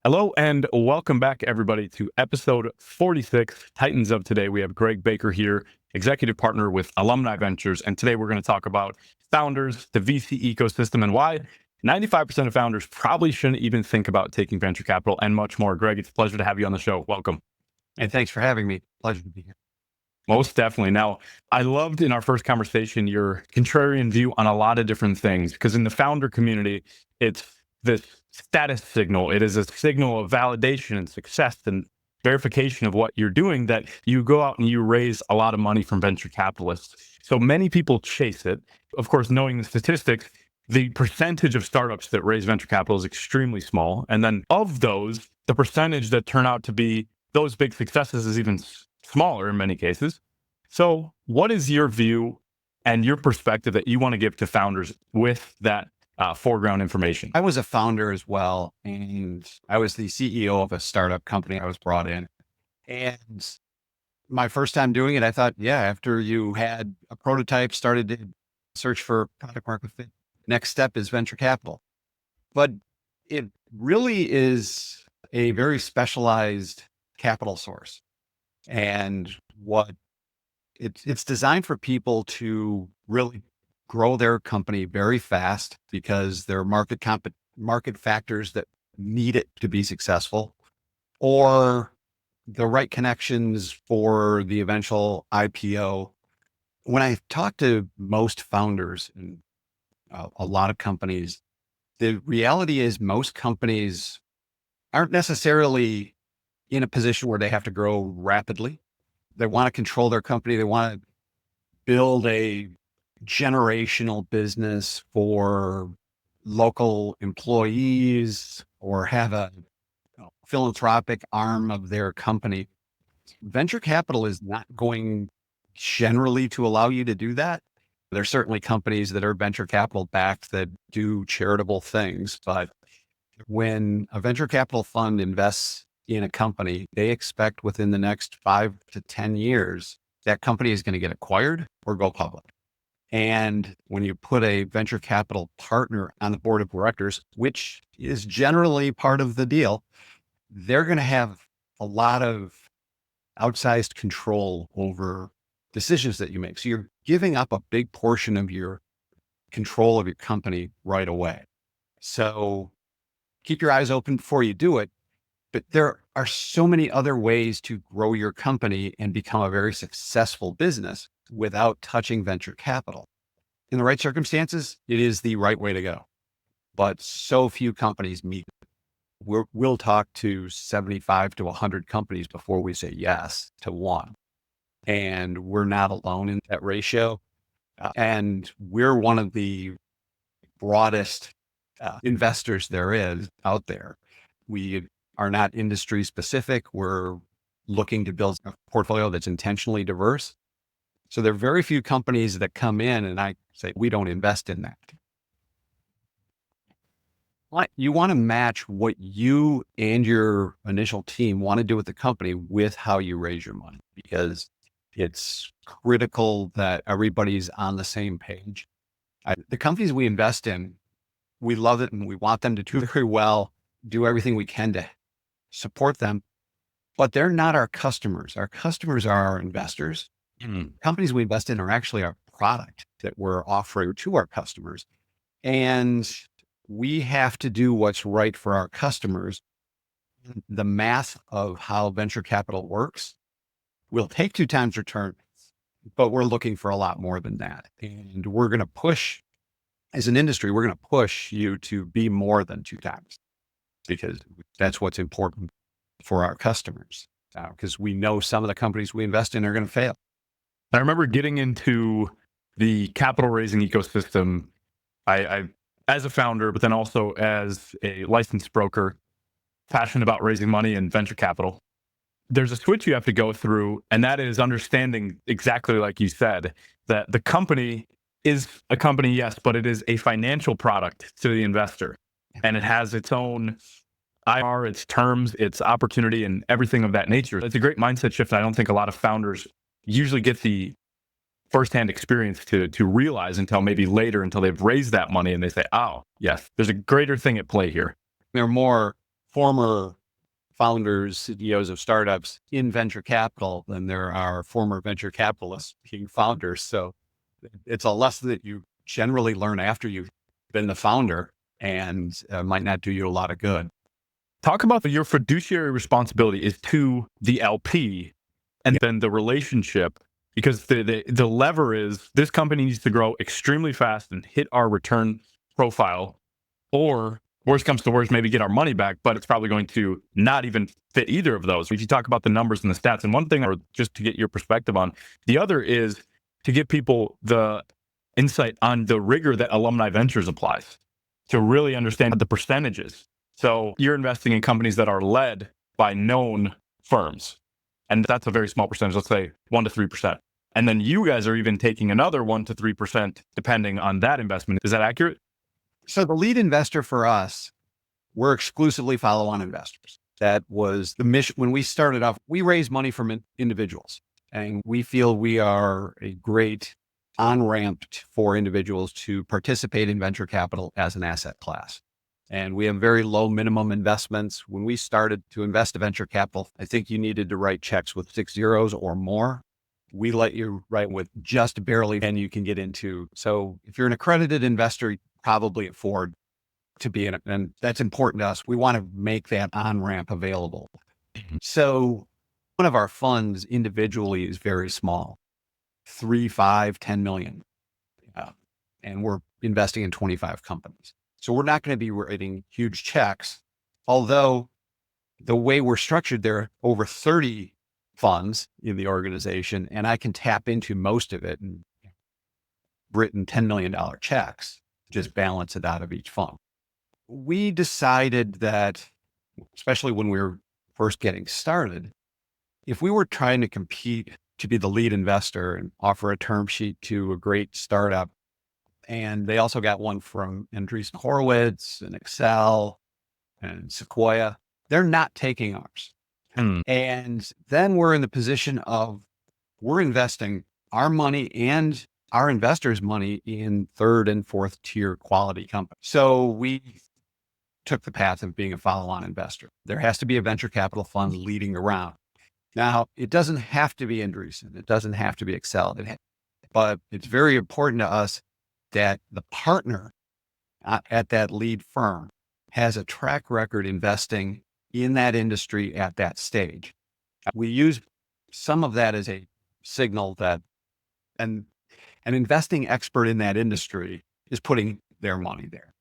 Hello and welcome back, everybody, to episode 46, Titans of Today. We have Greg Baker here, executive partner with Alumni Ventures. And today we're going to talk about founders, the VC ecosystem, and why 95% of founders probably shouldn't even think about taking venture capital and much more. Greg, it's a pleasure to have you on the show. Welcome. And thanks for having me. Pleasure to be here. Most definitely. Now, I loved in our first conversation your contrarian view on a lot of different things, because in the founder community, it's this status signal. It is a signal of validation and success and verification of what you're doing that you go out and you raise a lot of money from venture capitalists. So many people chase it. Of course, knowing the statistics, the percentage of startups that raise venture capital is extremely small. And then of those, the percentage that turn out to be those big successes is even smaller in many cases. So what is your view and your perspective that you want to give to founders with that foreground information? I was a founder as well, and I was the CEO of a startup company I was brought in. And my first time doing it, I thought, after you had a prototype, started to search for product market fit, next step is venture capital. But it really is a very specialized capital source. And it's designed for people to really grow their company very fast because there are market factors that need it to be successful, or the right connections for the eventual IPO. When I talk to most founders in a lot of companies, the reality is most companies aren't necessarily in a position where they have to grow rapidly. They want to control their company. They want to build a generational business for local employees or have a philanthropic arm of their company. Venture capital is not going generally to allow you to do that. There's certainly companies that are venture capital backed that do charitable things, but when a venture capital fund invests in a company, they expect within the next 5 to 10 years, that company is going to get acquired or go public. And when you put a venture capital partner on the board of directors, which is generally part of the deal, they're going to have a lot of outsized control over decisions that you make. So you're giving up a big portion of your control of your company right away. So keep your eyes open before you do it. But there are so many other ways to grow your company and become a very successful business without touching venture capital. In the right circumstances, it is the right way to go. But so few companies meet. We'll talk to 75 to 100 companies before we say yes to one. And we're not alone in that ratio. And we're one of the broadest investors there is out there. We are not industry specific. We're looking to build a portfolio that's intentionally diverse. So there are very few companies that come in and I say, we don't invest in that. You want to match what you and your initial team want to do with the company with how you raise your money, because it's critical that everybody's on the same page. The companies we invest in, we love it and we want them to do very well, do everything we can to support them, but they're not our customers. Our customers are our investors. Companies we invest in are actually our product that we're offering to our customers. And we have to do what's right for our customers. The math of how venture capital works will take 2 times return, but we're looking for a lot more than that. And we're going to push, as an industry, we're going to push you to be more than 2 times, because that's what's important for our customers. Because we know some of the companies we invest in are going to fail. I remember getting into the capital raising ecosystem, I as a founder, but then also as a licensed broker, passionate about raising money and venture capital. There's a switch you have to go through, and that is understanding exactly like you said, that the company is a company, yes, but it is a financial product to the investor. And it has its own IR, its terms, its opportunity, and everything of that nature. It's a great mindset shift. I don't think a lot of founders usually get the firsthand experience to realize until maybe later, until they've raised that money and they say, oh, yes, there's a greater thing at play here. There are more former founders, CEOs of startups in venture capital than there are former venture capitalists being founders. So it's a lesson that you generally learn after you've been the founder, and might not do you a lot of good. Talk about your fiduciary responsibility is to the LP and then the relationship, because the lever is this company needs to grow extremely fast and hit our return profile, or worst comes to worst, maybe get our money back, but it's probably going to not even fit either of those. If you talk about the numbers and the stats, and one thing, or just to get your perspective on, the other is to give people the insight on the rigor that Alumni Ventures applies to really understand the percentages. So you're investing in companies that are led by known firms, and that's a very small percentage, let's say 1 to 3%. And then you guys are even taking another 1 to 3% depending on that investment. Is that accurate? So the lead investor for us, we're exclusively follow-on investors. That was the mission. When we started off, we raised money from individuals, and we feel we are a great on-ramp for individuals to participate in venture capital as an asset class. And we have very low minimum investments. When we started to invest in venture capital, I think you needed to write checks with 6 zeros or more. We let you write with just barely, and you can get into. So if you're an accredited investor, you probably afford to be in it. And that's important to us. We want to make that on-ramp available. So one of our funds individually is very small, 3, 5, 10 million. And we're investing in 25 companies. So we're not going to be writing huge checks, although the way we're structured, there are over 30 funds in the organization, and I can tap into most of it and written $10 million checks, just balance it out of each fund. We decided that, especially when we were first getting started, if we were trying to compete to be the lead investor and offer a term sheet to a great startup, and they also got one from Andreessen Horowitz and Excel and Sequoia, they're not taking ours. And then we're in the position of we're investing our money and our investors' money in 3rd and 4th tier quality companies. So we took the path of being a follow-on investor. There has to be a venture capital fund leading around. Now, it doesn't have to be Andreessen. It doesn't have to be Excel. But it's very important to us that the partner at that lead firm has a track record investing in that industry at that stage. We use some of that as a signal that an investing expert in that industry is putting their money there.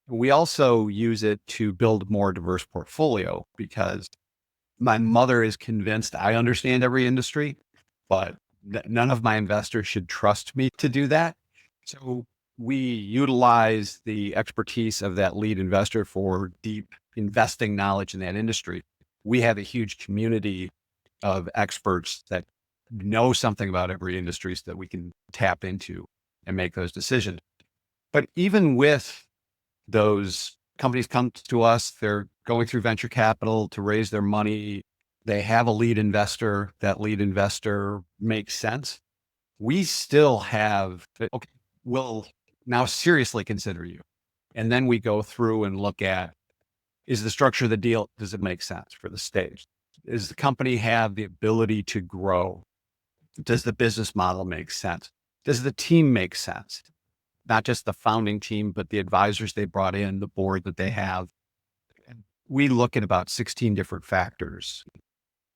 We also use it to build a more diverse portfolio, because my mother is convinced I understand every industry, but none of my investors should trust me to do that. So we utilize the expertise of that lead investor for deep investing knowledge in that industry. We have a huge community of experts that know something about every industry so that we can tap into and make those decisions. But even with those companies come to us, they're going through venture capital to raise their money. They have a lead investor. That lead investor makes sense. We still have, okay, we'll now seriously consider you. And then we go through and look at, is the structure of the deal, does it make sense for the stage? Does the company have the ability to grow? Does the business model make sense? Does the team make sense? Not just the founding team, but the advisors they brought in, the board that they have. And we look at about 16 different factors.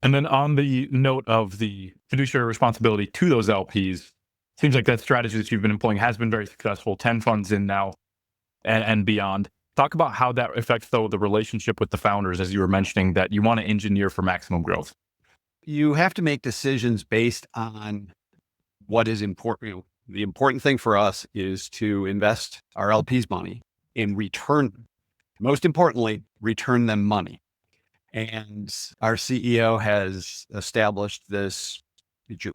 And then on the note of the fiduciary responsibility to those LPs, seems like that strategy that you've been employing has been very successful, 10 funds in now and beyond. Talk about how that affects, though, the relationship with the founders, as you were mentioning, that you want to engineer for maximum growth. You have to make decisions based on what is important. The important thing for us is to invest our LPs' money in return. Most importantly, return them money. And our CEO has established this.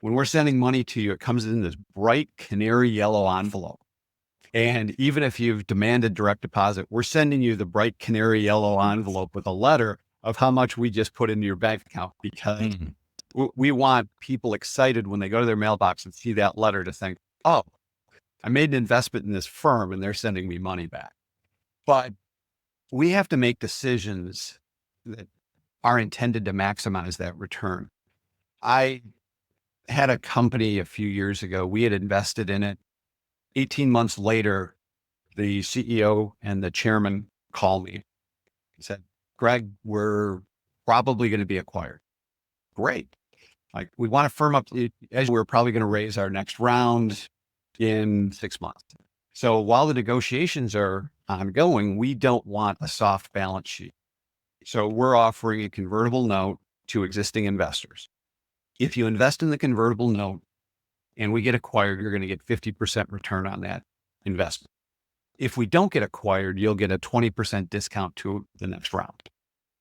When we're sending money to you, it comes in this bright canary yellow envelope. And even if you've demanded direct deposit, we're sending you the bright canary yellow envelope with a letter of how much we just put into your bank account, because we want people excited when they go to their mailbox and see that letter to think, oh, I made an investment in this firm and they're sending me money back. But we have to make decisions that are intended to maximize that return. I had a company a few years ago. We had invested in it. 18 months later, the CEO and the chairman called me and said, Greg, we're probably going to be acquired. Great. Like, we want to firm up as we're probably going to raise our next round in 6 months. So while the negotiations are ongoing, we don't want a soft balance sheet. So we're offering a convertible note to existing investors. If you invest in the convertible note and we get acquired, you're going to get 50% return on that investment. If we don't get acquired, you'll get a 20% discount to the next round.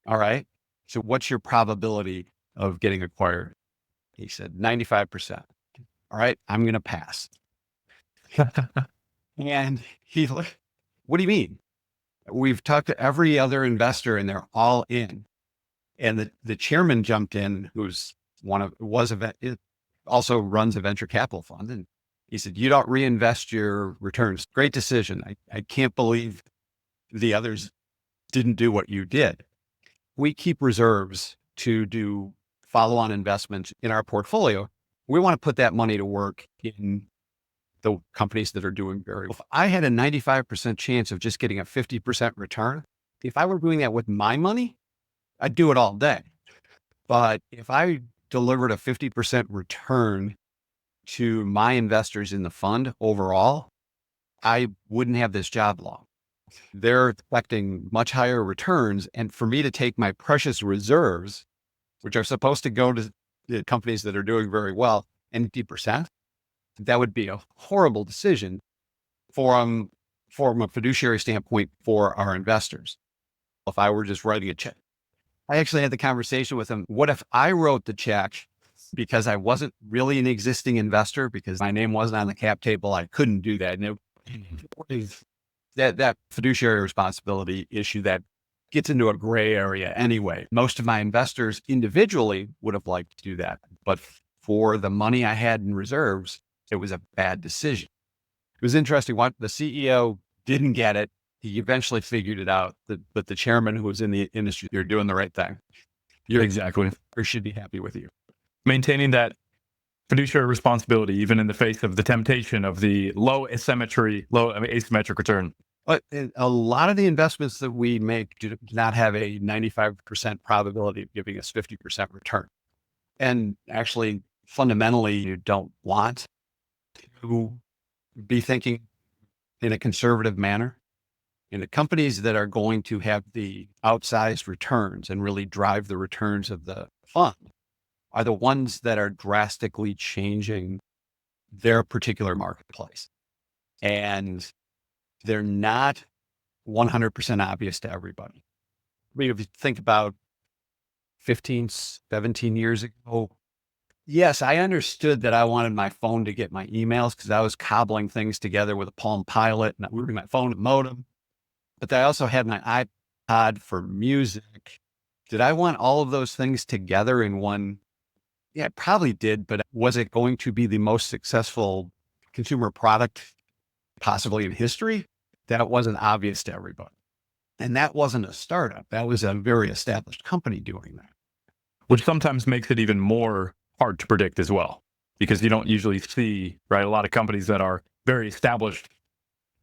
All right. So what's your probability of getting acquired? He said 95%. All right. I'm going to pass. And he's like, what do you mean? We've talked to every other investor and they're all in. And the chairman jumped in, who's also runs a venture capital fund. And he said, you don't reinvest your returns. Great decision. I can't believe the others didn't do what you did. We keep reserves to do follow-on investments in our portfolio. We want to put that money to work in the companies that are doing very well. If I had a 95% chance of just getting a 50% return, if I were doing that with my money, I'd do it all day. But if I delivered a 50% return to my investors in the fund overall, I wouldn't have this job long. They're expecting much higher returns. And for me to take my precious reserves, which are supposed to go to the companies that are doing very well, and 50%, that would be a horrible decision from a fiduciary standpoint for our investors. If I were just writing a check, I actually had the conversation with him. What if I wrote the check because I wasn't really an existing investor, because my name wasn't on the cap table? I couldn't do that. And that fiduciary responsibility issue that gets into a gray area anyway. Most of my investors individually would have liked to do that, but for the money I had in reserves, it was a bad decision. It was interesting. What the CEO didn't get it. He eventually figured it out, but the chairman, who was in the industry, you're doing the right thing. Exactly. Or should be happy with you. Maintaining that fiduciary responsibility, even in the face of the temptation of the asymmetric return. But a lot of the investments that we make do not have a 95% probability of giving us 50% return. And actually, fundamentally, you don't want to be thinking in a conservative manner. And the companies that are going to have the outsized returns and really drive the returns of the fund are the ones that are drastically changing their particular marketplace. And they're not 100% obvious to everybody. I mean, if you think about 15, 17 years ago, yes, I understood that I wanted my phone to get my emails because I was cobbling things together with a Palm Pilot and moving my phone to modem. But I also had my iPod for music. Did I want all of those things together in one? Yeah, I probably did, but was it going to be the most successful consumer product possibly in history? That wasn't obvious to everybody. And that wasn't a startup. That was a very established company doing that. Which sometimes makes it even more hard to predict as well, because you don't usually see, right, a lot of companies that are very established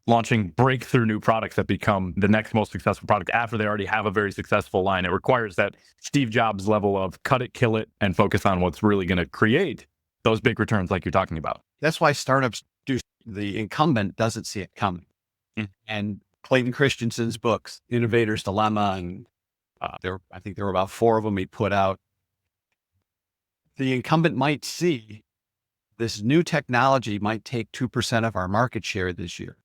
launching breakthrough new products that become the next most successful product after they already have a very successful line. It requires that Steve Jobs level of cut it, kill it, and focus on what's really going to create those big returns like you're talking about. That's why startups do. The incumbent doesn't see it coming. And Clayton Christensen's books, Innovator's Dilemma, and I think there were about 4 of them he put out. The incumbent might see this new technology might take 2% of our market share this year.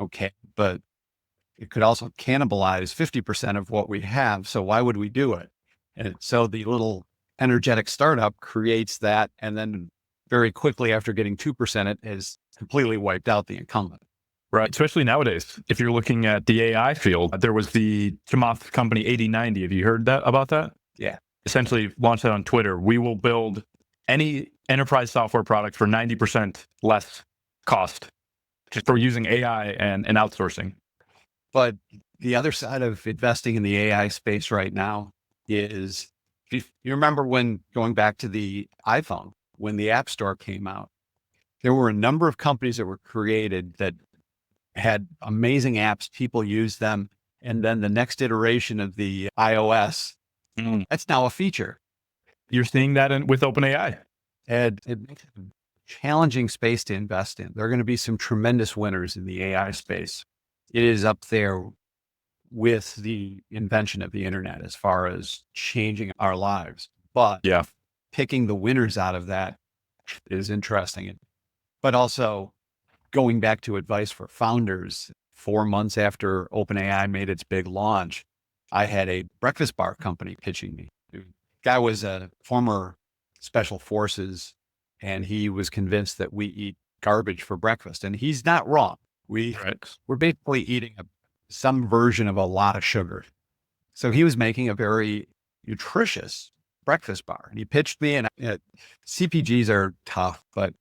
Okay, but it could also cannibalize 50% of what we have. So why would we do it? And so the little energetic startup creates that. And then very quickly after getting 2%, it has completely wiped out the incumbent. Right. Especially nowadays, if you're looking at the AI field, there was the Chamath company 8090. Have you heard about that? Yeah. Essentially launched that on Twitter. We will build any enterprise software product for 90% less cost, just for using AI and outsourcing. But the other side of investing in the AI space right now is you remember when going back to the iPhone, when the App Store came out, there were a number of companies that were created that had amazing apps. People used them. And then the next iteration of the iOS, that's now a feature. You're seeing that with OpenAI. And it makes it a challenging space to invest in. There are going to be some tremendous winners in the AI space. It is up there with the invention of the internet as far as changing our lives. But Yeah. picking the winners out of that is interesting. But also going back to advice for founders, 4 months after OpenAI made its big launch, I had a breakfast bar company pitching me. The guy was a former special forces, and he was convinced that we eat garbage for breakfast. And he's not wrong. We're basically eating some version of a lot of sugar. So he was making a very nutritious breakfast bar. And he pitched me, and CPGs are tough, but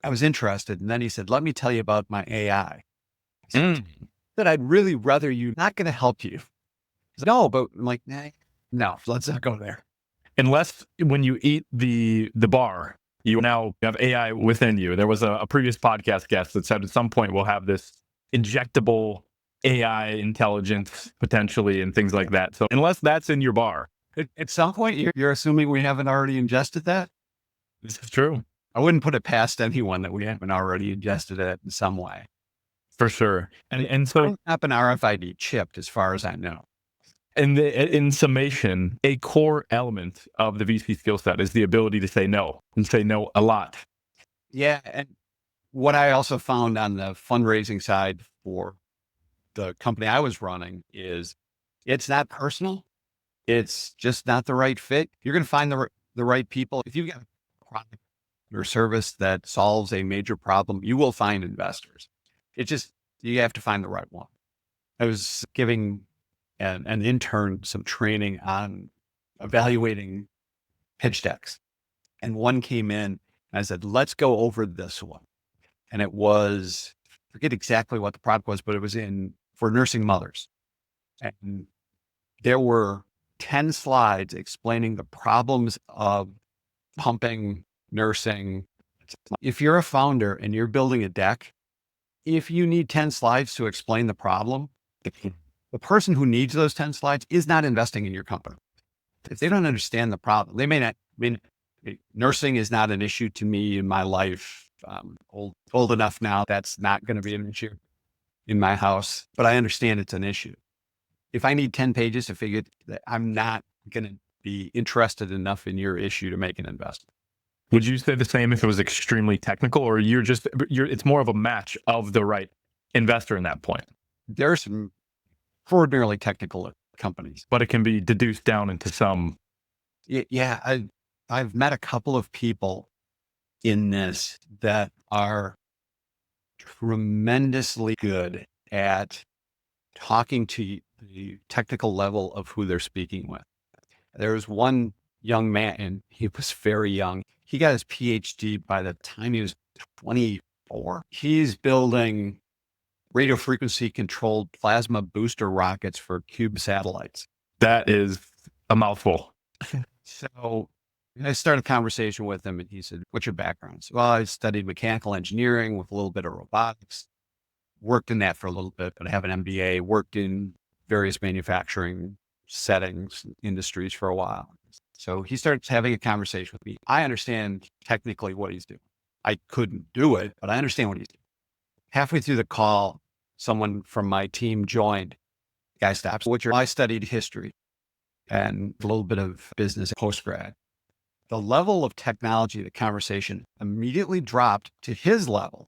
I was interested. And then he said, let me tell you about my AI. That I'd really rather you, not going to help you. Said, no, but I'm like, nah, no, let's not go there. Unless when you eat the bar, you now have AI within you. There was a previous podcast guest that said at some point we'll have this injectable AI intelligence potentially and things like that. So unless that's in your bar. At some point, you're assuming we haven't already ingested that? This is true. I wouldn't put it past anyone that we haven't already ingested it in some way. For sure. And so not been RFID chipped as far as I know. And in summation, a core element of the VC skill set is the ability to say no and say no a lot. Yeah. And what I also found on the fundraising side for the company I was running is it's not personal. It's just not the right fit. You're going to find the right people. If you've got a product or service that solves a major problem, you will find investors. It's just, you have to find the right one. I was giving an intern some training on evaluating pitch decks. And one came in and I said, let's go over this one. And it was, I forget exactly what the product was, but it was for nursing mothers. And there were 10 slides explaining the problems of pumping, nursing. If you're a founder and you're building a deck, if you need 10 slides to explain the problem, the person who needs those 10 slides is not investing in your company. If they don't understand the problem, they may not, nursing is not an issue to me in my life. Old enough now, that's not going to be an issue in my house, but I understand it's an issue. If I need 10 pages to figure that, I'm not going to be interested enough in your issue to make an investment. Would you say the same if it was extremely technical, or it's more of a match of the right investor in that point? There are some extraordinarily technical companies, but it can be deduced down into some. Yeah. I've met a couple of people in this that are tremendously good at talking to the technical level of who they're speaking with. There was one young man, and he was very young. He got his PhD by the time he was 24. He's building radio frequency controlled plasma booster rockets for cube satellites. That is a mouthful. So I started a conversation with him and he said, what's your background? So, well, I studied mechanical engineering with a little bit of robotics, worked in that for a little bit, but I have an MBA, worked in various manufacturing settings, industries for a while. So he starts having a conversation with me. I understand technically what he's doing. I couldn't do it, but I understand what he's doing. Halfway through the call, someone from my team joined. The guy stops. I studied history and a little bit of business post-grad. The level of technology, the conversation immediately dropped to his level.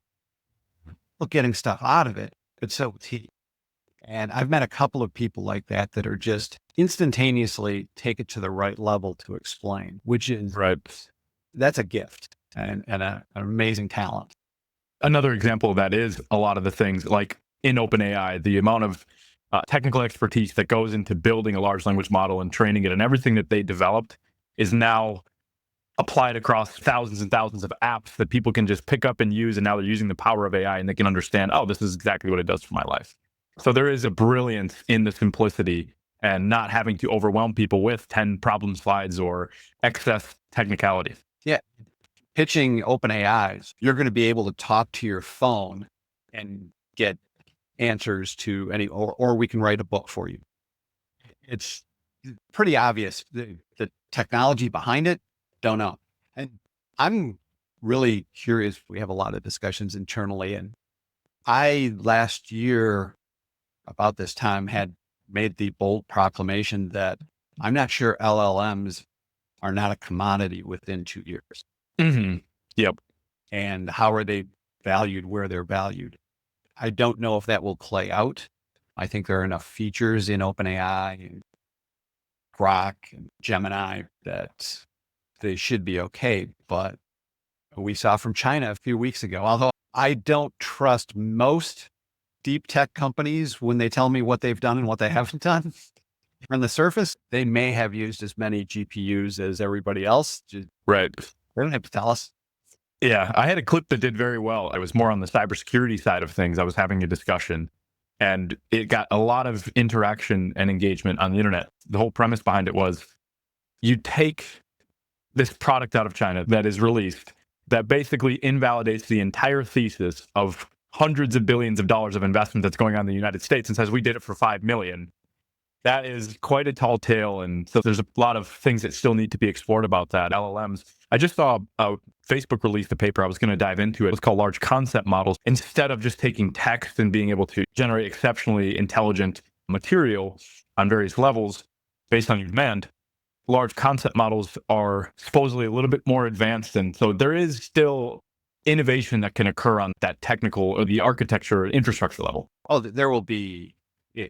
Look, getting stuff out of it, but so was he. And I've met a couple of people like that that are just instantaneously take it to the right level to explain, which is, right. That's a gift and an amazing talent. Another example of that is a lot of the things like in OpenAI, the amount of technical expertise that goes into building a large language model and training it, and everything that they developed is now applied across thousands and thousands of apps that people can just pick up and use. And now they're using the power of AI and they can understand, oh, this is exactly what it does for my life. So there is a brilliance in the simplicity and not having to overwhelm people with 10 problem slides or excess technicalities. Yeah. Pitching open AIs, you're going to be able to talk to your phone and get answers to any, or we can write a book for you. It's pretty obvious. The technology behind it, don't know. And I'm really curious. We have a lot of discussions internally, and I last year about this time had made the bold proclamation that I'm not sure LLMs are not a commodity within 2 years. Mm-hmm. Yep. And how are they valued where they're valued? I don't know if that will play out. I think there are enough features in OpenAI and Grok and Gemini that they should be okay. But we saw from China a few weeks ago, although I don't trust most deep tech companies when they tell me what they've done and what they haven't done. On the surface, they may have used as many GPUs as everybody else. Right. They don't have to tell us. Yeah. I had a clip that did very well. I was more on the cybersecurity side of things. I was having a discussion and it got a lot of interaction and engagement on the internet. The whole premise behind it was you take this product out of China that is released that basically invalidates the entire thesis of hundreds of billions of dollars of investment that's going on in the United States and says we did it for 5 million. That is quite a tall tale. And so there's a lot of things that still need to be explored about that. LLMs. I just saw Facebook released a paper. I was going to dive into it. It's called large concept models. Instead of just taking text and being able to generate exceptionally intelligent material on various levels based on your demand, large concept models are supposedly a little bit more advanced. And so there is still innovation that can occur on that technical or the architecture infrastructure level. Oh, there will be.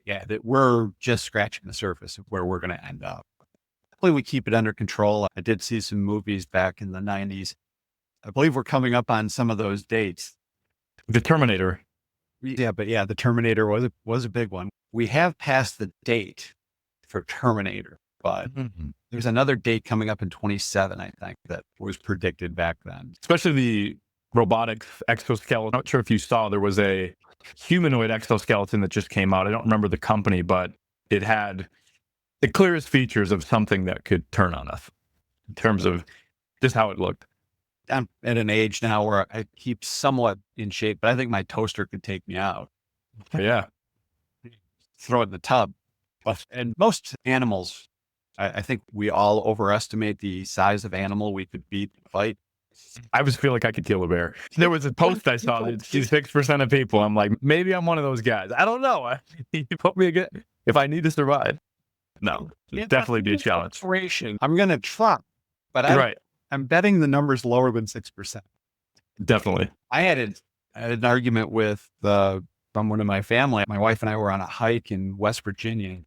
Yeah, that we're just scratching the surface of where we're going to end up. Hopefully we keep it under control. I did see some movies back in the 90s. I believe we're coming up on some of those dates. The Terminator. Yeah, but yeah, the Terminator was a big one. We have passed the date for Terminator, but there's another date coming up in 27, I think, that was predicted back then. Especially the robotics exoskeleton. I'm not sure if you saw, there was a humanoid exoskeleton that just came out. I don't remember the company, but it had the clearest features of something that could turn on us in terms of just how it looked. I'm at an age now where I keep somewhat in shape, but I think my toaster could take me out. Yeah. Throw it in the tub. And most animals, I think we all overestimate the size of animal we could beat in a fight. I just feel like I could kill a bear. There was a post I saw that 6% of people. I'm like, maybe I'm one of those guys. I don't know. You put me again if I need to survive. No, it'd definitely be a challenge. I'm going to try, but I'm betting the number's lower than 6%. Definitely. I had an argument with someone in my family. My wife and I were on a hike in West Virginia,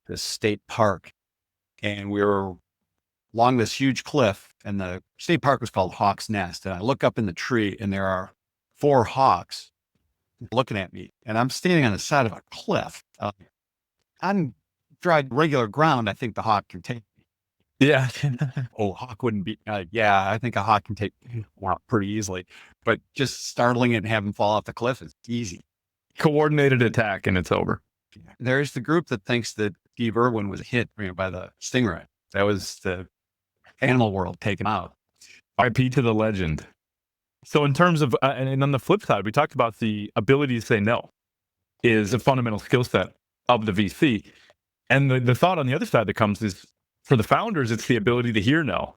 this state park, and we were along this huge cliff, and the state park was called Hawk's Nest. And I look up in the tree and there are 4 hawks looking at me, and I'm standing on the side of a cliff. On dry, regular ground, I think the hawk can take me. Yeah. Oh, hawk wouldn't be, yeah, I think a hawk can take me pretty easily, but just startling it and having fall off the cliff is easy. Coordinated attack and it's over. There's the group that thinks that Steve Irwin was hit by the stingray. That was the animal world taken out. RIP to the legend. So in terms of, and on the flip side, we talked about the ability to say no is a fundamental skill set of the VC. And the thought on the other side that comes is for the founders, it's the ability to hear no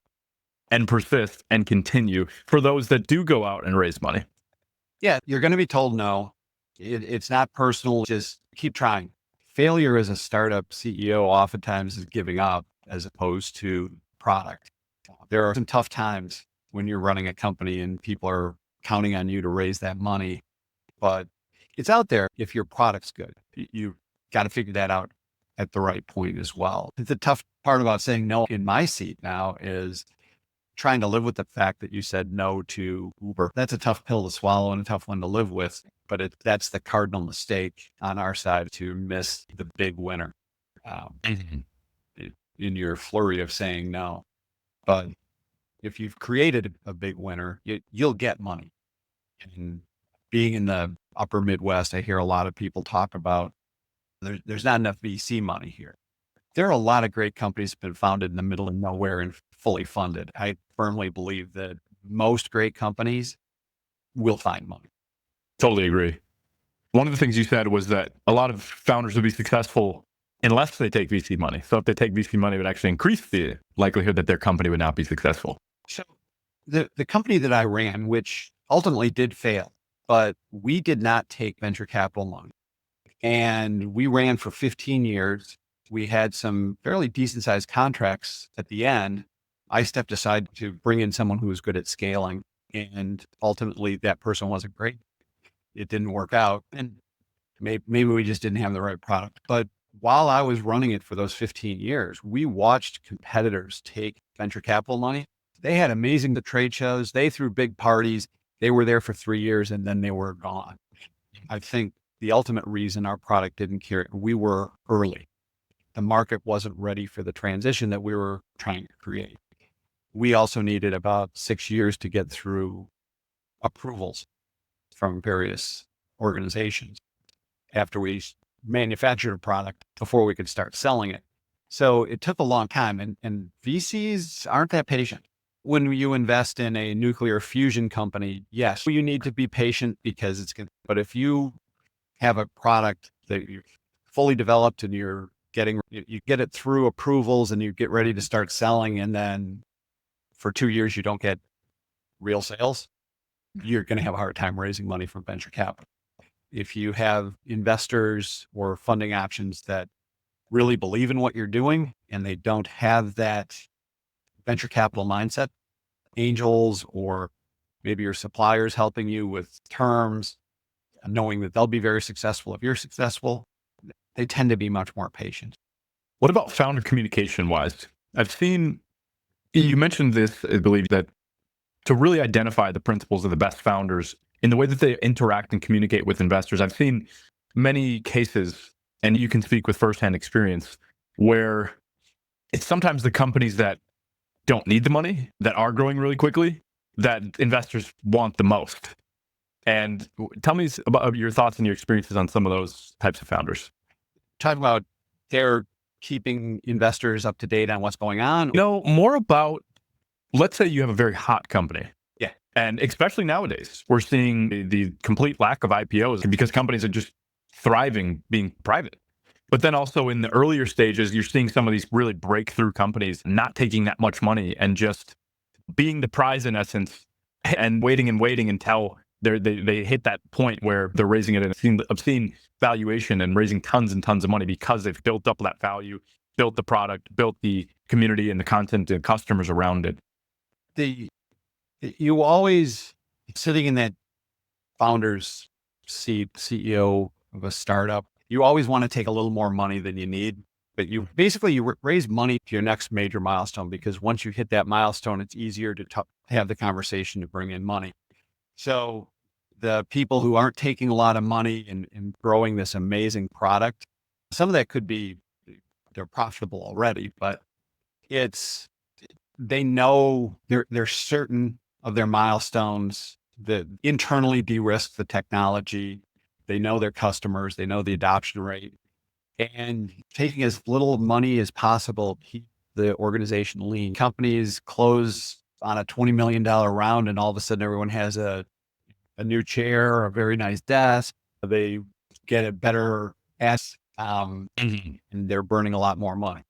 and persist and continue for those that do go out and raise money. Yeah, you're going to be told no. It's not personal. Just keep trying. Failure as a startup CEO oftentimes is giving up as opposed to product. There are some tough times when you're running a company and people are counting on you to raise that money, but it's out there if your product's good. You got to figure that out at the right point as well. The tough part about saying no in my seat now is trying to live with the fact that you said no to Uber. That's a tough pill to swallow and a tough one to live with, but that's the cardinal mistake on our side, to miss the big winner in your flurry of saying no. But if you've created a big winner, you'll get money. And being in the upper Midwest, I hear a lot of people talk about there's not enough VC money here. There are a lot of great companies that have been founded in the middle of nowhere and fully funded. I firmly believe that most great companies will find money. Totally agree. One of the things you said was that a lot of founders will be successful unless they take VC money. So if they take VC money, it would actually increase the likelihood that their company would not be successful. So the company that I ran, which ultimately did fail, but we did not take venture capital money. And we ran for 15 years. We had some fairly decent sized contracts at the end. I stepped aside to bring in someone who was good at scaling. And ultimately, that person wasn't great. It didn't work out. And maybe we just didn't have the right product. But while I was running it for those 15 years, we watched competitors take venture capital money. They had amazing trade shows. They threw big parties. They were there for 3 years and then they were gone. I think the ultimate reason our product didn't carry, we were early. The market wasn't ready for the transition that we were trying to create. We also needed about 6 years to get through approvals from various organizations after we manufactured a product before we could start selling it. So it took a long time, and VCs aren't that patient. When you invest in a nuclear fusion company, yes, you need to be patient because it's going to, but if you have a product that you've fully developed and you get it through approvals and you get ready to start selling, and then for 2 years, you don't get real sales, you're going to have a hard time raising money from venture capital. If you have investors or funding options that really believe in what you're doing and they don't have that venture capital mindset, angels, or maybe your suppliers helping you with terms, knowing that they'll be very successful if you're successful, they tend to be much more patient. What about founder communication wise? I've seen, you mentioned this, I believe, that to really identify the principles of the best founders in the way that they interact and communicate with investors, I've seen many cases, and you can speak with firsthand experience, where it's sometimes the companies that don't need the money, that are growing really quickly, that investors want the most. And tell me about your thoughts and your experiences on some of those types of founders. Talking about they're keeping investors up to date on what's going on. More about, let's say you have a very hot company. Yeah. And especially nowadays, we're seeing the complete lack of IPOs because companies are just thriving being private. But then also in the earlier stages, you're seeing some of these really breakthrough companies not taking that much money and just being the prize in essence, and waiting until they hit that point where they're raising it at an obscene valuation and raising tons and tons of money because they've built up that value, built the product, built the community and the content and customers around it. You always, sitting in that founder's seat, CEO of a startup, you always want to take a little more money than you need, but you raise money to your next major milestone, because once you hit that milestone, it's easier to have the conversation to bring in money. So the people who aren't taking a lot of money and growing this amazing product, some of that could be they're profitable already, but they know they're certain of their milestones, that internally de-risk the technology. They know their customers, they know the adoption rate, and taking as little money as possible, keep the organization lean. Companies close on a $20 million round and all of a sudden everyone has a new chair, a very nice desk. They get a better ass, and they're burning a lot more money.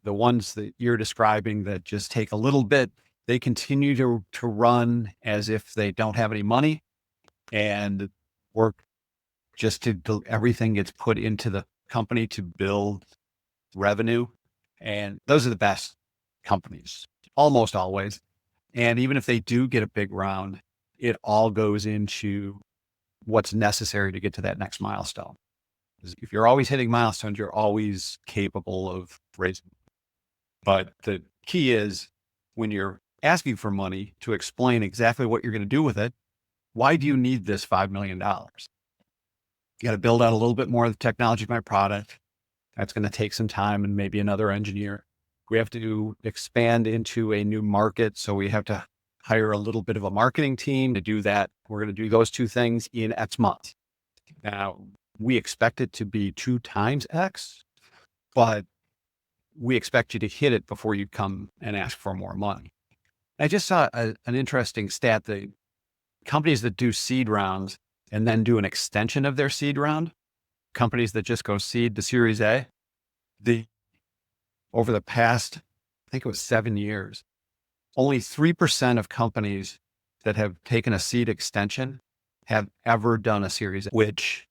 The ones that you're describing that just take a little bit, they continue to run as if they don't have any money and work just to everything gets put into the company to build revenue. And those are the best companies, almost always. And even if they do get a big round, it all goes into what's necessary to get to that next milestone. If you're always hitting milestones, you're always capable of raising. But the key is when you're asking for money, to explain exactly what you're going to do with it. Why do you need this $5 million? You got to build out a little bit more of the technology of my product. That's going to take some time and maybe another engineer. We have to expand into a new market. So we have to hire a little bit of a marketing team to do that. We're going to do those two things in X months. Now, we expect it to be 2 times X, but we expect you to hit it before you come and ask for more money. I just saw an interesting stat that companies that do seed rounds and then do an extension of their seed round, companies that just go seed to Series A, over the past, I think it was 7 years, only 3% of companies that have taken a seed extension have ever done a Series A, which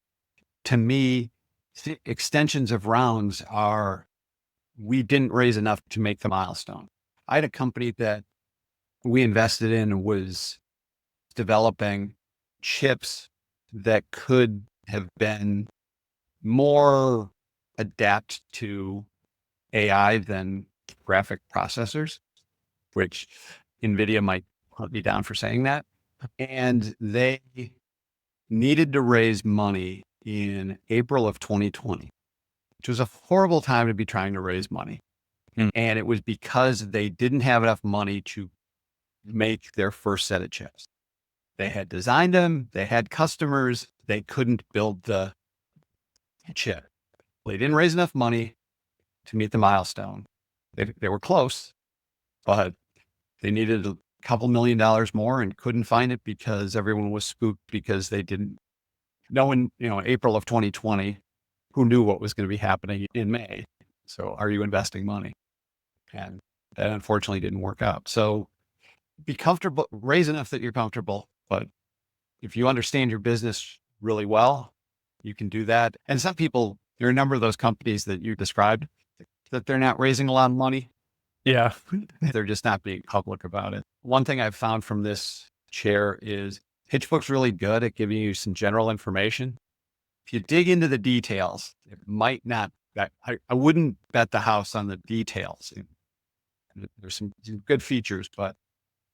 to me, extensions of rounds are, we didn't raise enough to make the milestone. I had a company that we invested in was developing chips that could have been more adapt to AI than graphic processors, which NVIDIA might hunt me down for saying that. And they needed to raise money in April of 2020, which was a horrible time to be trying to raise money. And it was because they didn't have enough money to make their first set of chips. They had designed them, they had customers, they couldn't build the chip. They didn't raise enough money to meet the milestone. They were close, but they needed a couple $1 million more and couldn't find it because everyone was spooked because they didn't know in April of 2020, who knew what was going to be happening in May. So are you investing money? And that unfortunately didn't work out. So be comfortable, raise enough that you're comfortable. But if you understand your business really well, you can do that. And some people, there are a number of those companies that you described that they're not raising a lot of money. Yeah. They're just not being public about it. One thing I've found from this chair is PitchBook's really good at giving you some general information. If you dig into the details, it might not, I wouldn't bet the house on the details. There's some good features, but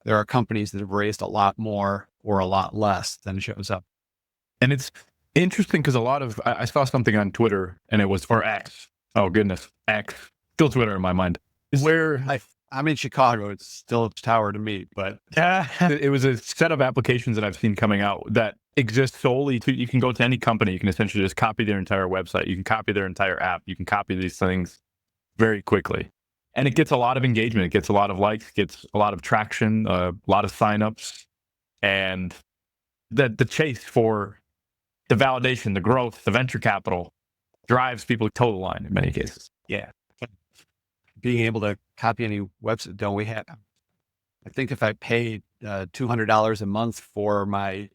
there are companies that have raised a lot more or a lot less than shows up. And it's interesting because I saw something on Twitter and it was, or X. Oh goodness, X. Still Twitter in my mind. Where I'm in Chicago. It's still a tower to me, but it was a set of applications that I've seen coming out that exist solely to, you can go to any company. You can essentially just copy their entire website. You can copy their entire app. You can copy these things very quickly. And it gets a lot of engagement. It gets a lot of likes, gets a lot of traction, a lot of signups. And the chase for the validation, the growth, the venture capital drives people to toe the line in many cases. Yeah. Being able to copy any website, don't we have? I think if I paid $200 a month for my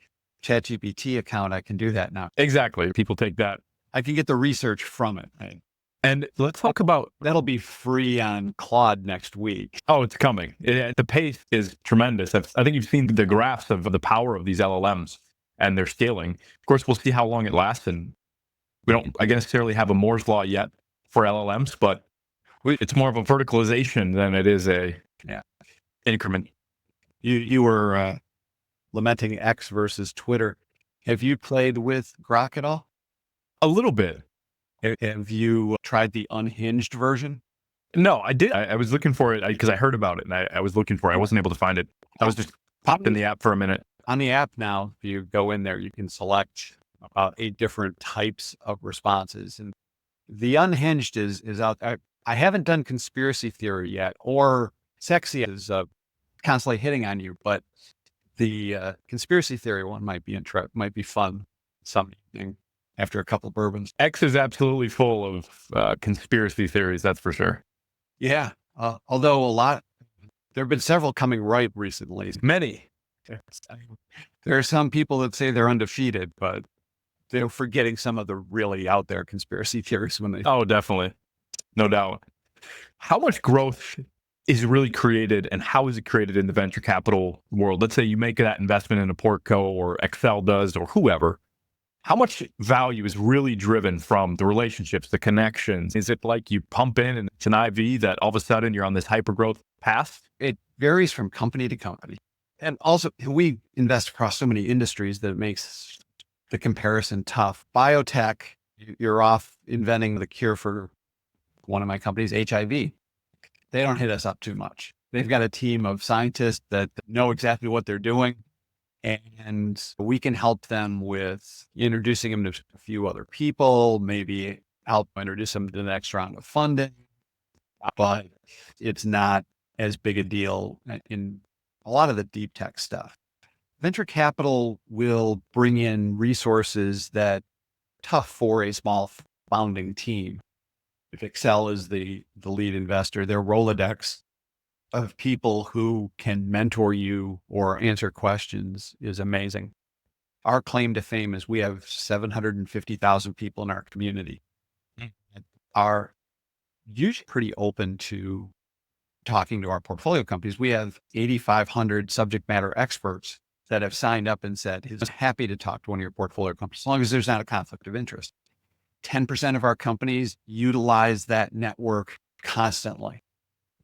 ChatGPT account, I can do that now. Exactly. People take that. I can get the research from it. Right? And let's talk about, that'll be free on Claude next week. Oh, it's coming. The pace is tremendous. I think you've seen the graphs of the power of these LLMs and their scaling. Of course, we'll see how long it lasts. And we don't, I guess, necessarily have a Moore's law yet for LLMs, but it's more of a verticalization than it is a increment. You were lamenting X versus Twitter. Have you played with Grok at all? A little bit. Have you tried the unhinged version? No, I did. I was looking for it because I heard about it and I was looking for it. I wasn't able to find it. I was just popped in the app for a minute. On the app now, if you go in there, you can select about 8 different types of responses. And the unhinged is out there. I haven't done conspiracy theory yet, or sexy is constantly hitting on you, but the conspiracy theory one might be fun some evening after a couple of bourbons. X is absolutely full of conspiracy theories, that's for sure. Yeah. Although there have been several coming right recently. Many. There are some people that say they're undefeated, but they're forgetting some of the really out there conspiracy theories when they. Oh, definitely. No doubt. How much growth is really created and how is it created in the venture capital world? Let's say you make that investment in a Portco or Excel does or whoever. How much value is really driven from the relationships, the connections? Is it like you pump in and it's an IV that all of a sudden you're on this hyper growth path? It varies from company to company. And also we invest across so many industries that it makes the comparison tough. Biotech, you're off inventing the cure for one of my companies, HIV. They don't hit us up too much. They've got a team of scientists that know exactly what they're doing. And we can help them with introducing them to a few other people, maybe help introduce them to the next round of funding. but it's not as big a deal in a lot of the deep tech stuff. Venture capital will bring in resources that tough for a small founding team. If Excel is the lead investor, their Rolodex of people who can mentor you or answer questions is amazing. Our claim to fame is we have 750,000 people in our community that are usually pretty open to talking to our portfolio companies. We have 8,500 subject matter experts that have signed up and said, he's happy to talk to one of your portfolio companies, as long as there's not a conflict of interest. 10% of our companies utilize that network constantly.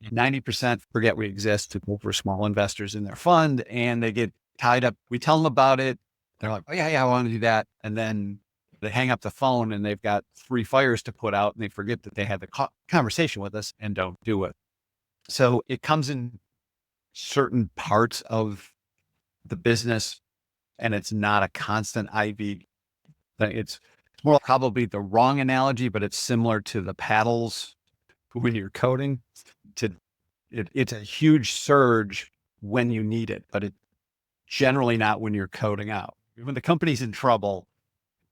90% forget we exist to go for small investors in their fund, and they get tied up. We tell them about it. They're like, oh yeah, I want to do that. And then they hang up the phone and they've got 3 fires to put out and they forget that they had the conversation with us and don't do it. So it comes in certain parts of the business, and it's not a constant IV. It's more probably the wrong analogy, but it's similar to the paddles when you're coding. It's a huge surge when you need it, but it's generally not when you're coding out. When the company's in trouble,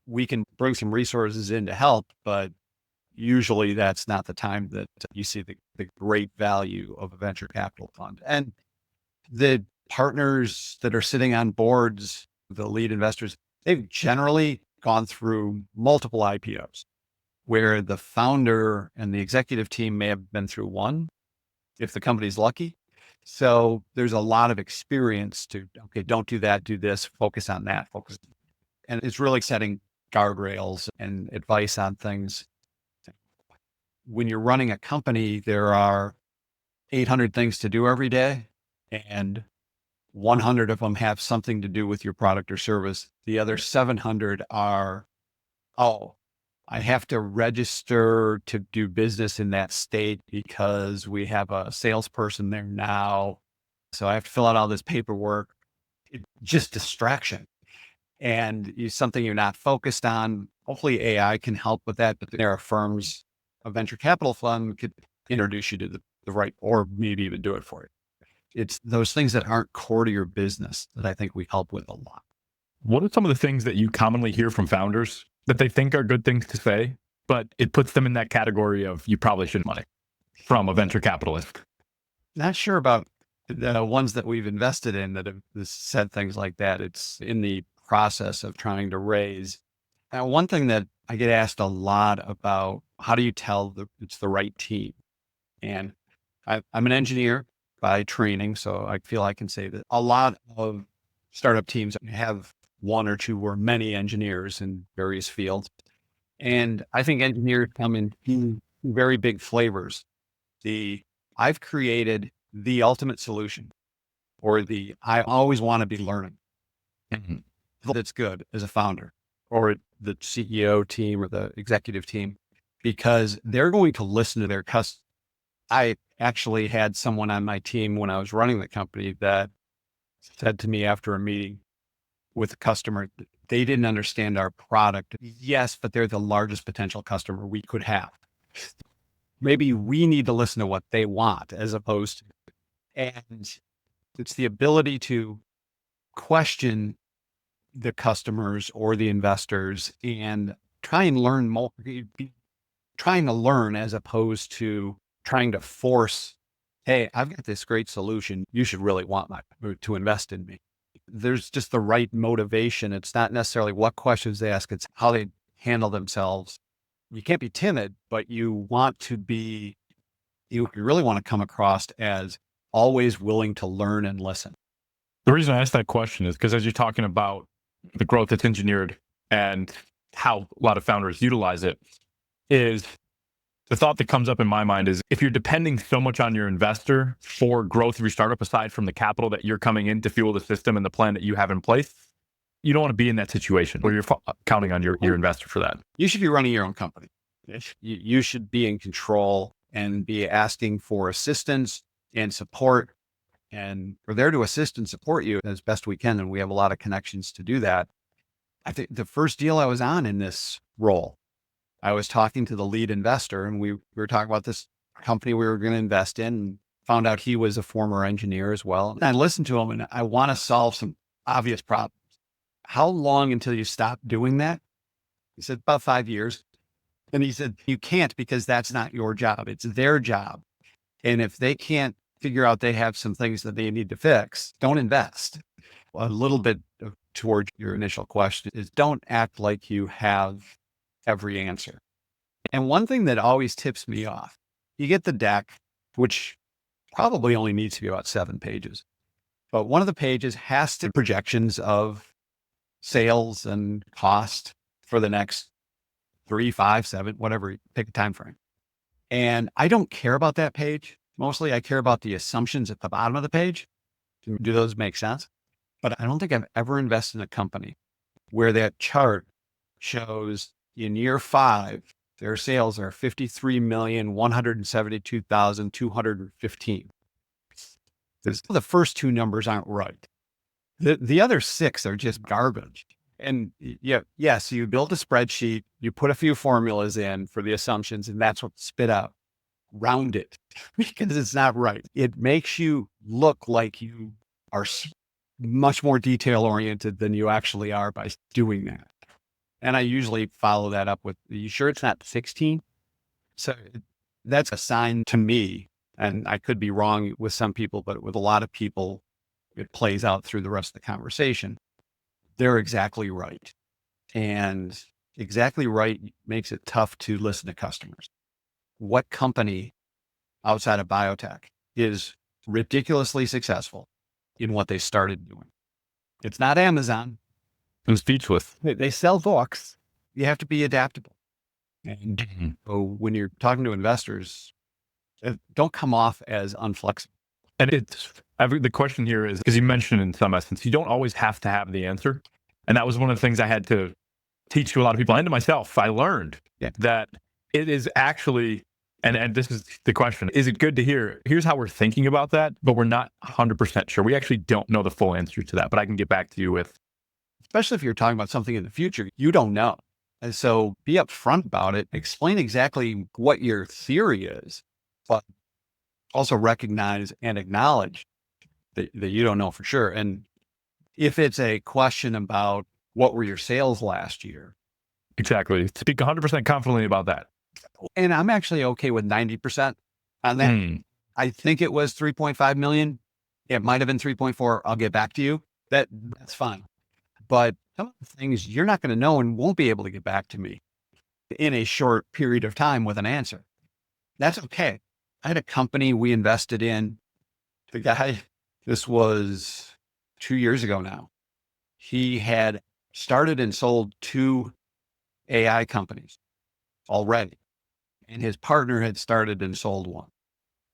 we can bring some resources in to help, but usually that's not the time that you see the great value of a venture capital fund. And the partners that are sitting on boards, the lead investors, they've generally gone through multiple IPOs where the founder and the executive team may have been through one, if the company's lucky. So there's a lot of experience to, okay, don't do that, do this, focus on that, focus. And it's really setting guardrails and advice on things. When you're running a company, there are 800 things to do every day, and 100 of them have something to do with your product or service. The other 700 are, oh, I have to register to do business in that state because we have a salesperson there now. So I have to fill out all this paperwork. It's just distraction. And it's something you're not focused on. Hopefully AI can help with that, but there are firms, a venture capital fund could introduce you to the right, or maybe even do it for you. It's those things that aren't core to your business that I think we help with a lot. What are some of the things that you commonly hear from founders that they think are good things to say, but it puts them in that category of you probably shouldn't money from a venture capitalist? Not sure about the ones that we've invested in that have said things like that. It's in the process of trying to raise. Now, one thing that I get asked a lot about, how do you tell it's the right team? And I'm an engineer by training, so I feel I can say that a lot of startup teams have one or two or many engineers in various fields. And I think engineers come in very big flavors. I've created the ultimate solution, or I always want to be learning. That's good as a founder or the CEO team or the executive team, because they're going to listen to their customers. I actually had someone on my team when I was running the company that said to me after a meeting with a customer, they didn't understand our product. Yes, but they're the largest potential customer we could have. Maybe we need to listen to what they want as opposed to, and it's the ability to question the customers or the investors and try and learn more, trying to learn as opposed to trying to force, hey, I've got this great solution. You should really want to invest in me. There's just the right motivation. It's not necessarily what questions they ask, it's how they handle themselves. You can't be timid, but you really want to come across as always willing to learn and listen. The reason I asked that question is because as you're talking about the growth that's engineered and how a lot of founders utilize it, is the thought that comes up in my mind is if you're depending so much on your investor for growth of your startup, aside from the capital that you're coming in to fuel the system and the plan that you have in place, you don't want to be in that situation where you're counting on your investor for that. You should be running your own company. You should be in control and be asking for assistance and support. And we're there to assist and support you as best we can. And we have a lot of connections to do that. I think the first deal I was on in this role, I was talking to the lead investor and we were talking about this company we were going to invest in, and found out he was a former engineer as well. And I listened to him and I want to solve some obvious problems. How long until you stop doing that? He said, about 5 years. And he said, you can't, because that's not your job. It's their job. And if they can't figure out they have some things that they need to fix, don't invest. A little bit towards your initial question is, don't act like you have every answer. And one thing that always tips me off, you get the deck, which probably only needs to be about 7 pages, but one of the pages has to projections of sales and cost for the next 3, 5, 7, whatever, pick a time frame. And I don't care about that page. Mostly I care about the assumptions at the bottom of the page. Do those make sense? But I don't think I've ever invested in a company where that chart shows in year 5, their sales are 53,172,215. The first 2 numbers aren't right. The other 6 are just garbage. And so you build a spreadsheet, you put a few formulas in for the assumptions, and that's what spit out. Round it, because it's not right. It makes you look like you are much more detail oriented than you actually are by doing that. And I usually follow that up with, are you sure it's not 16? So that's a sign to me, and I could be wrong with some people, but with a lot of people, it plays out through the rest of the conversation. They're exactly right. And exactly right makes it tough to listen to customers. What company outside of biotech is ridiculously successful in what they started doing? It's not Amazon. I'm speechless. They sell books. You have to be adaptable. And so when you're talking to investors, don't come off as unflexible. And the question here is, because you mentioned in some essence, you don't always have to have the answer. And that was one of the things I had to teach to a lot of people and to myself. I learned that it is actually, and this is the question, is it good to hear, here's how we're thinking about that, but we're not 100% sure. We actually don't know the full answer to that, but I can get back to you with. Especially if you're talking about something in the future, you don't know. And so be upfront about it, explain exactly what your theory is, but also recognize and acknowledge that you don't know for sure. And if it's a question about what were your sales last year? Exactly. Speak 100% confidently about that. And I'm actually okay with 90% on that. I think it was 3.5 million. It might've been 3.4. I'll get back to you. That's fine. But some of the things you're not going to know and won't be able to get back to me in a short period of time with an answer. That's okay. I had a company we invested in. The guy, this was 2 years ago now. He had started and sold 2 AI companies already. And his partner had started and sold one.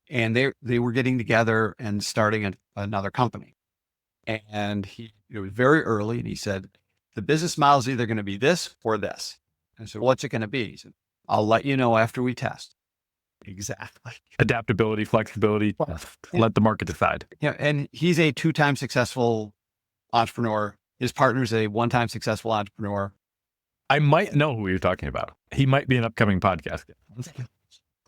And they were getting together and starting another company. And it was very early. And he said, the business model is either going to be this or this. And so what's it going to be? He said, I'll let you know after we test. Exactly. Adaptability, flexibility, let the market decide. Yeah. And he's a 2-time successful entrepreneur. His partner's a 1-time successful entrepreneur. I might know who you're talking about. He might be an upcoming podcast.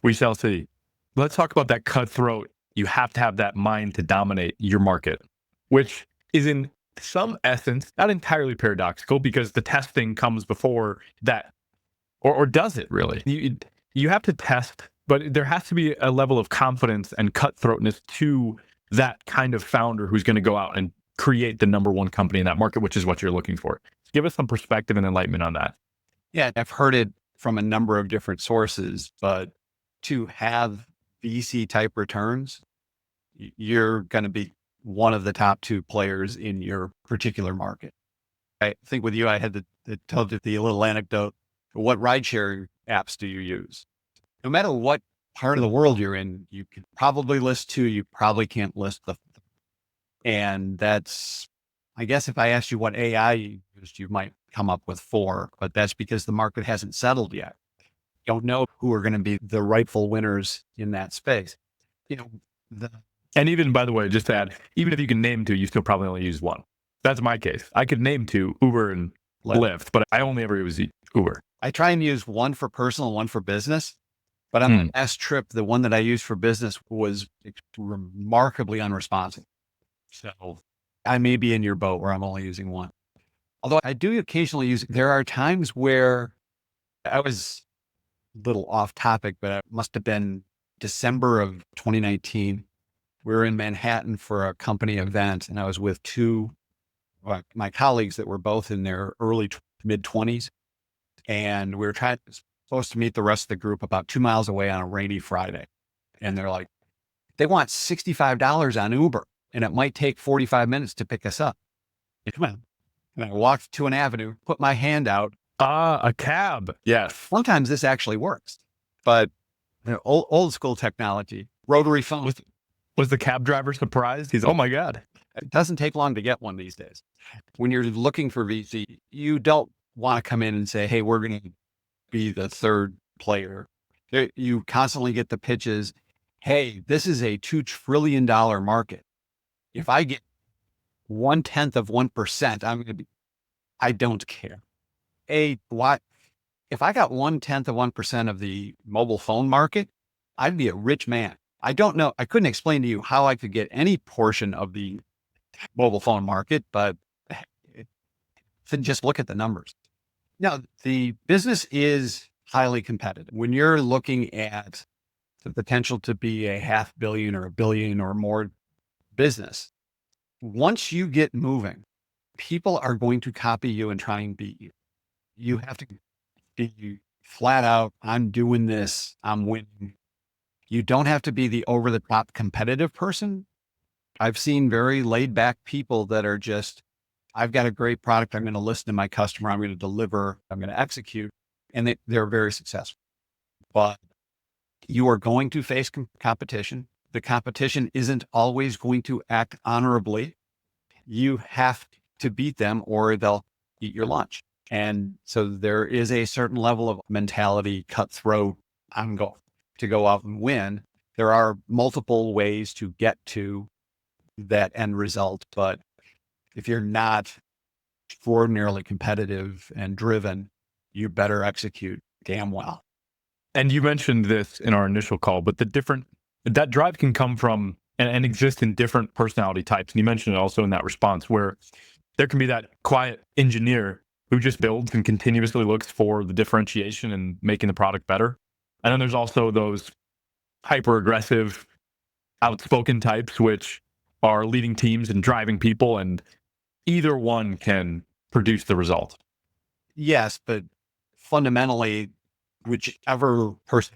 We shall see. Let's talk about that cutthroat. You have to have that mind to dominate your market, which is in some essence, not entirely paradoxical, because the testing comes before that, or does it really? You have to test, but there has to be a level of confidence and cutthroatness to that kind of founder who's going to go out and create the number 1 company in that market, which is what you're looking for. Give us some perspective and enlightenment on that. Yeah, I've heard it from a number of different sources, but to have VC type returns, you're going to be one of the top 2 players in your particular market. I think with you, I had to tell you the little anecdote. What rideshare apps do you use? No matter what part of the world you're in, you can probably list 2, you probably can't list the. And that's, I guess if I asked you what AI you used, you might come up with 4, but that's because the market hasn't settled yet. You don't know who are going to be the rightful winners in that space. And even, by the way, just to add, even if you can name 2, you still probably only use 1. That's my case. I could name 2, Uber and Lyft, but I only ever use Uber. I try and use 1 for personal, 1 for business. But on Hmm. the last trip, the one that I used for business was remarkably unresponsive. So I may be in your boat where I'm only using one. Although I do occasionally use, there are times where I was a little off topic, but it must have been December of 2019. We were in Manhattan for a company event, and I was with two my colleagues that were both in their early mid 20s. And we were supposed to meet the rest of the group about 2 miles away on a rainy Friday. And they're like, they want $65 on Uber, and it might take 45 minutes to pick us up. Come on. And I walked to an avenue, put my hand out. A cab. Yes. Sometimes this actually works, but old school technology, rotary phone. Was the cab driver surprised? He's, oh my God. It doesn't take long to get one these days. When you're looking for VC, you don't want to come in and say, hey, we're going to be the third player. You constantly get the pitches. Hey, this is a $2 trillion market. If I get 1/10 of 1%, I don't care. What? If I got 1/10 of 1% of the mobile phone market, I'd be a rich man. I don't know. I couldn't explain to you how I could get any portion of the mobile phone market, but just look at the numbers. Now, the business is highly competitive. When you're looking at the potential to be a $500 million or $1 billion or more business, once you get moving, people are going to copy you and try and beat you. You have to be flat out, I'm doing this, I'm winning. You don't have to be the over the top competitive person. I've seen very laid back people that are just, I've got a great product. I'm going to listen to my customer. I'm going to deliver. I'm going to execute. And they're very successful. But you are going to face competition. The competition isn't always going to act honorably. You have to beat them or they'll eat your lunch. And so there is a certain level of mentality, cutthroat, I'm going to go out and win. There are multiple ways to get to that end result. But if you're not extraordinarily competitive and driven, you better execute damn well. And you mentioned this in our initial call, but that drive can come from and exist in different personality types. And you mentioned it also in that response where there can be that quiet engineer who just builds and continuously looks for the differentiation and making the product better. And then there's also those hyper aggressive, outspoken types, which are leading teams and driving people, and either one can produce the result. Yes, but fundamentally, whichever person,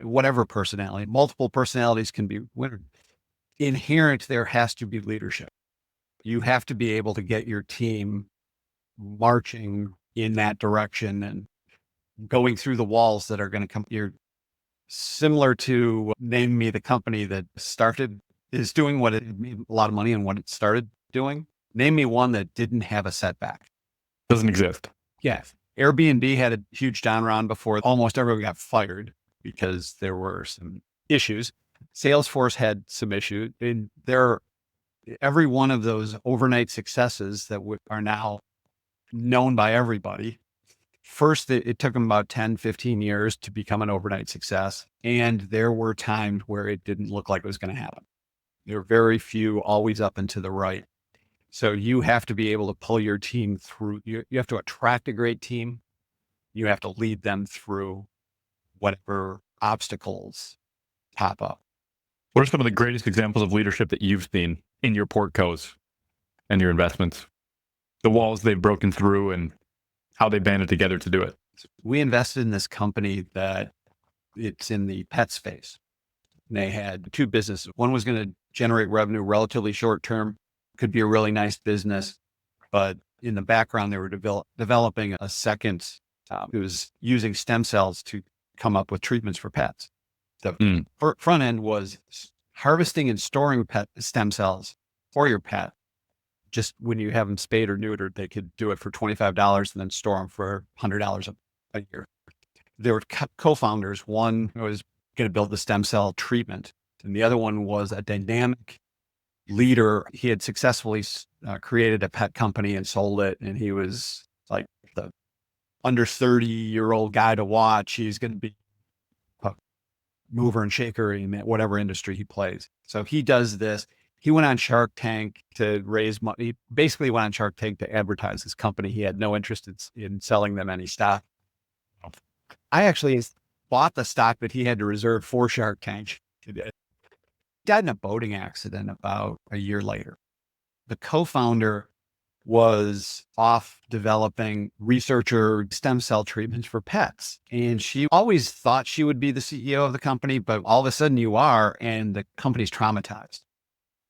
whatever personality, multiple personalities can be winner. Inherent, there has to be leadership. You have to be able to get your team marching in that direction and going through the walls that are going to come. You're similar to name me the company that is doing what it made a lot of money and what it started doing. Name me one that didn't have a setback. Doesn't exist. Yes. Airbnb had a huge down round before almost everyone got fired because there were some issues. Salesforce had some issues. And every one of those overnight successes that are now known by everybody. First, it took them about 10, 15 years to become an overnight success. And there were times where it didn't look like it was going to happen. There were very few always up and to the right. So you have to be able to pull your team through. You have to attract a great team. You have to lead them through whatever obstacles pop up. What are some of the greatest examples of leadership that you've seen in your portcos and your investments? The walls they've broken through and how they banded together to do it. We invested in this company that it's in the pet space. And they had two businesses. One was going to generate revenue relatively short term, could be a really nice business, but in the background, they were developing a second. It was using stem cells to come up with treatments for pets. The front end was harvesting and storing pet stem cells for your pet. Just when you have them spayed or neutered, they could do it for $25 and then store them for $100 a year. There were co-founders. One was going to build the stem cell treatment, and the other one was a dynamic leader. He had successfully created a pet company and sold it, and he was like the under 30-year-old guy to watch. He's going to be mover and shaker in whatever industry he plays. So he does this. He went on Shark Tank to raise money. He basically went on Shark Tank to advertise his company. He had no interest in selling them any stock. I actually bought the stock that he had to reserve for Shark Tank. He died in a boating accident about a year later. The co-founder was off developing researcher stem cell treatments for pets. And she always thought she would be the CEO of the company, but all of a sudden you are, and the company's traumatized.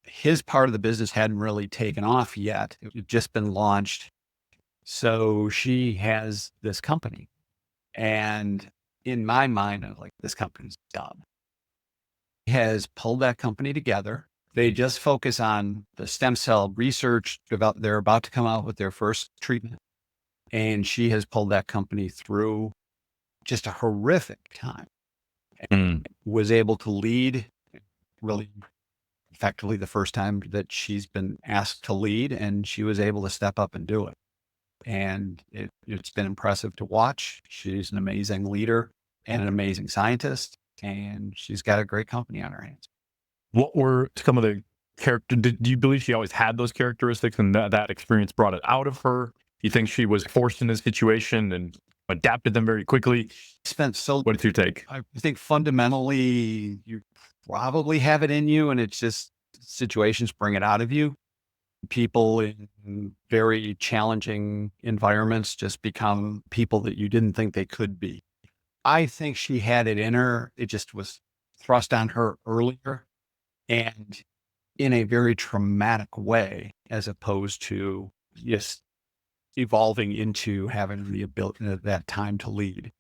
His part of the business hadn't really taken off yet. It had just been launched. So she has this company. And in my mind, I was like, this company's dumb. He has pulled that company together. They just focus on the stem cell research. They're about to come out with their first treatment. And she has pulled that company through just a horrific time. And was able to lead really effectively the first time that she's been asked to lead, and she was able to step up and do it. And it's been impressive to watch. She's an amazing leader and an amazing scientist, and she's got a great company on her hands. What were some of the character? Do you believe she always had those characteristics and that experience brought it out of her? You think she was forced in this situation and adapted them very quickly? What's your take? I think fundamentally you probably have it in you, and it's just situations bring it out of you. People in very challenging environments just become people that you didn't think they could be. I think she had it in her. It just was thrust on her earlier and in a very traumatic way, as opposed to just evolving into having the ability at that time to lead.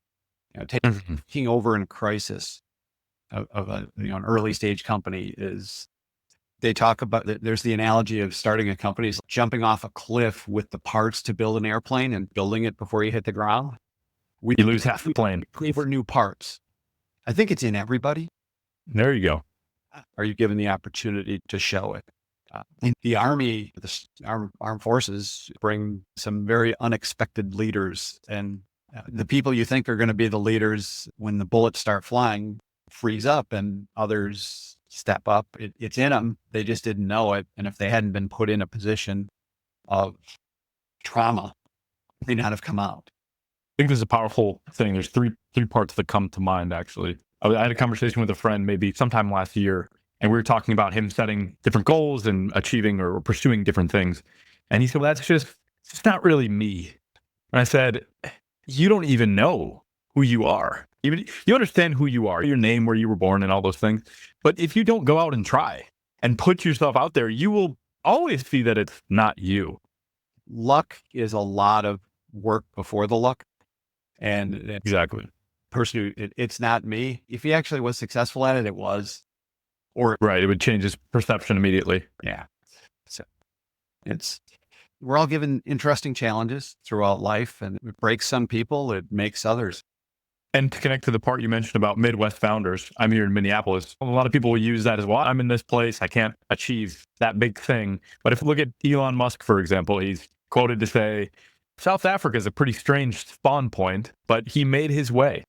Taking over in a crisis of an early stage company is, they talk about, there's the analogy of starting a company is jumping off a cliff with the parts to build an airplane and building it before you hit the ground. You lose half the plane. For new parts. I think it's in everybody. There you go. Are you given the opportunity to show it? In the Army, the armed forces bring some very unexpected leaders, and the people you think are going to be the leaders when the bullets start flying freeze up, and others step up. It's in them. They just didn't know it. And if they hadn't been put in a position of trauma, they may not have come out. I think this is a powerful thing. There's three parts that come to mind, actually. I had a conversation with a friend maybe sometime last year, and we were talking about him setting different goals and achieving or pursuing different things. And he said, well, it's not really me. And I said, you don't even know who you are. Even you understand who you are, your name, where you were born, and all those things. But if you don't go out and try and put yourself out there, you will always see that it's not you. Luck is a lot of work before the luck. And exactly. Person who, it's not me. If he actually was successful at it, it was. Or right, it would change his perception immediately. Yeah. So we're all given interesting challenges throughout life, and it breaks some people, it makes others. And to connect to the part you mentioned about Midwest founders, I'm here in Minneapolis. A lot of people will use that as, well, I'm in this place, I can't achieve that big thing. But if you look at Elon Musk, for example, he's quoted to say, South Africa is a pretty strange spawn point, but he made his way